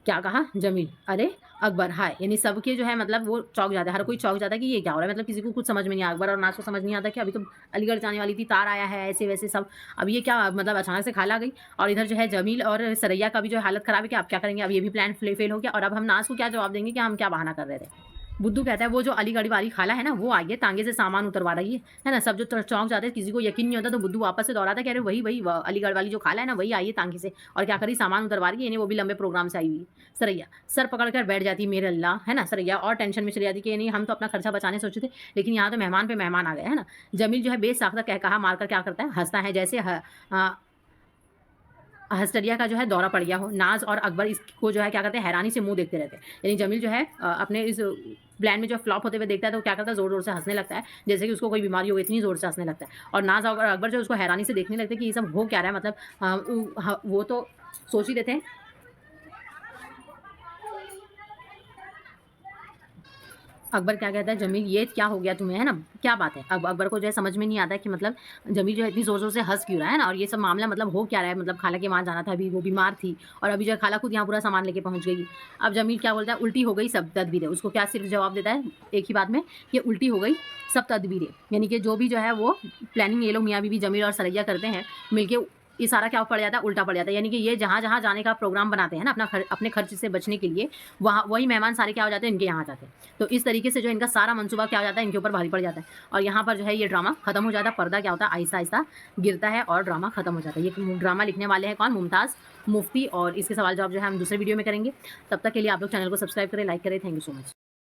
क्या कहा। जमील, अरे अकबर, हाय, यानी सबके जो है मतलब वो चौंक जाते हैं, हर कोई चौंक जाता है कि ये क्या हो रहा है? मतलब किसी को कुछ समझ में नहीं आया। अकबर और नाज़ को समझ नहीं आता कि अभी तो अलीगढ़ जाने वाली थी, तार आया है, ऐसे-वैसे सब। अब ये क्या मतलब अचानक से खाला आ गई। और इधर जो है जमील और सरैया का भी जो है हालत ख़राब है कि अब क्या करेंगे? अब ये भी प्लान फेल हो गया और अब हम नाज़ को क्या जवाब देंगे कि हम क्या बहाना कर रहे थे? बुड्ढू कहता है वो जो अलीगढ़ वाली खाला है ना, वो आई है, तांगे से सामान उतरवा रही है ना? सब जो चौंक जाते हैं, किसी को यकीन नहीं होता, तो बुड्ढू वापस से दोहराता है कि अरे वही वही अलीगढ़ वाली जो खाला है ना, वही आई है तांगे से। और क्या कर रही, सामान उतरवा रही है, यानी वो भी लंबे प्रोग्राम से आई हुई है। सरैया सर पकड़ कर बैठ जाती, मेरे अल्लाह, है ना? सरैया और टेंशन में चली जाती कि नहीं, हम तो अपना खर्चा बचाने सोचे थे, लेकिन यहाँ तो मेहमान पे मेहमान आ गए, है ना? जमील जो है बेसाख्ता कहकहा मारकर क्या करता है, हंसता है, जैसे हस्टरिया का जो है दौरा पड़ गया हो। नाज़ और अकबर इसको जो है क्या करते हैं, हैरानी से मुँह देखते रहते हैं। यानी जमील जो है अपने इस प्लान में जो फ्लॉप होते हुए देखता है, तो क्या करता है, ज़ोर-ज़ोर से हँसने लगता है, जैसे कि उसको कोई बीमारी हो गई, इतनी ज़ोर से हँसने लगता है। और नाज़ और अकबर जो है उसको हैरानी से देखने लगते हैं कि ये सब हो क्या रहा है, मतलब वो तो सोच ही रहे थे। अकबर क्या कहता है, जमील ये क्या हो गया तुम्हें, है ना? क्या बात है? अब अकबर को जो है समझ में नहीं आता है कि मतलब जमील जो है इतनी ज़ोर-ज़ोर से हँस क्यों रहा है ना? और ये सब मामला मतलब हो क्या रहा है? मतलब खाला के वहाँ जाना था, अभी वो बीमार थी और अभी जो है खाला खुद यहाँ पूरा सामान लेके पहुँच गई। अब जमील क्या बोलता है, उल्टी हो गई सब तदबीरें। उसको क्या सिर्फ़ जवाब देता है एक ही बात में कि उल्टी हो गई सब तदबीरें। यानी कि जो भी जो है वो प्लानिंग ये लोग मियाँ-बीवी जमील और सरैया करते हैं मिलके, ये सारा क्या पड़ जाता है, उल्टा पड़ जाता है। यानी कि ये जहाँ-जहाँ जाने का प्रोग्राम बनाते हैं ना अपने खर्च से बचने के लिए, वहाँ वही मेहमान सारे क्या हो जाते हैं, इनके यहाँ आ जाते हैं। तो इस तरीके से जो इनका सारा मंसूबा क्या हो जाता है, इनके ऊपर भारी पड़ जाता है। और यहाँ पर जो है ये ड्रामा खत्म हो जाता है, पर्दा क्या होता है आहिस्ता-आहिस्ता गिरता है और ड्रामा खत्म हो जाता है। ये ड्रामा लिखने वाले हैं कौन? मुमताज़ मुफ्ती। और इसके सवाल जवाब जो है हम दूसरे वीडियो में करेंगे। तब तक के लिए आप लोग चैनल को सब्सक्राइब करें, लाइक करें। Thank you so much.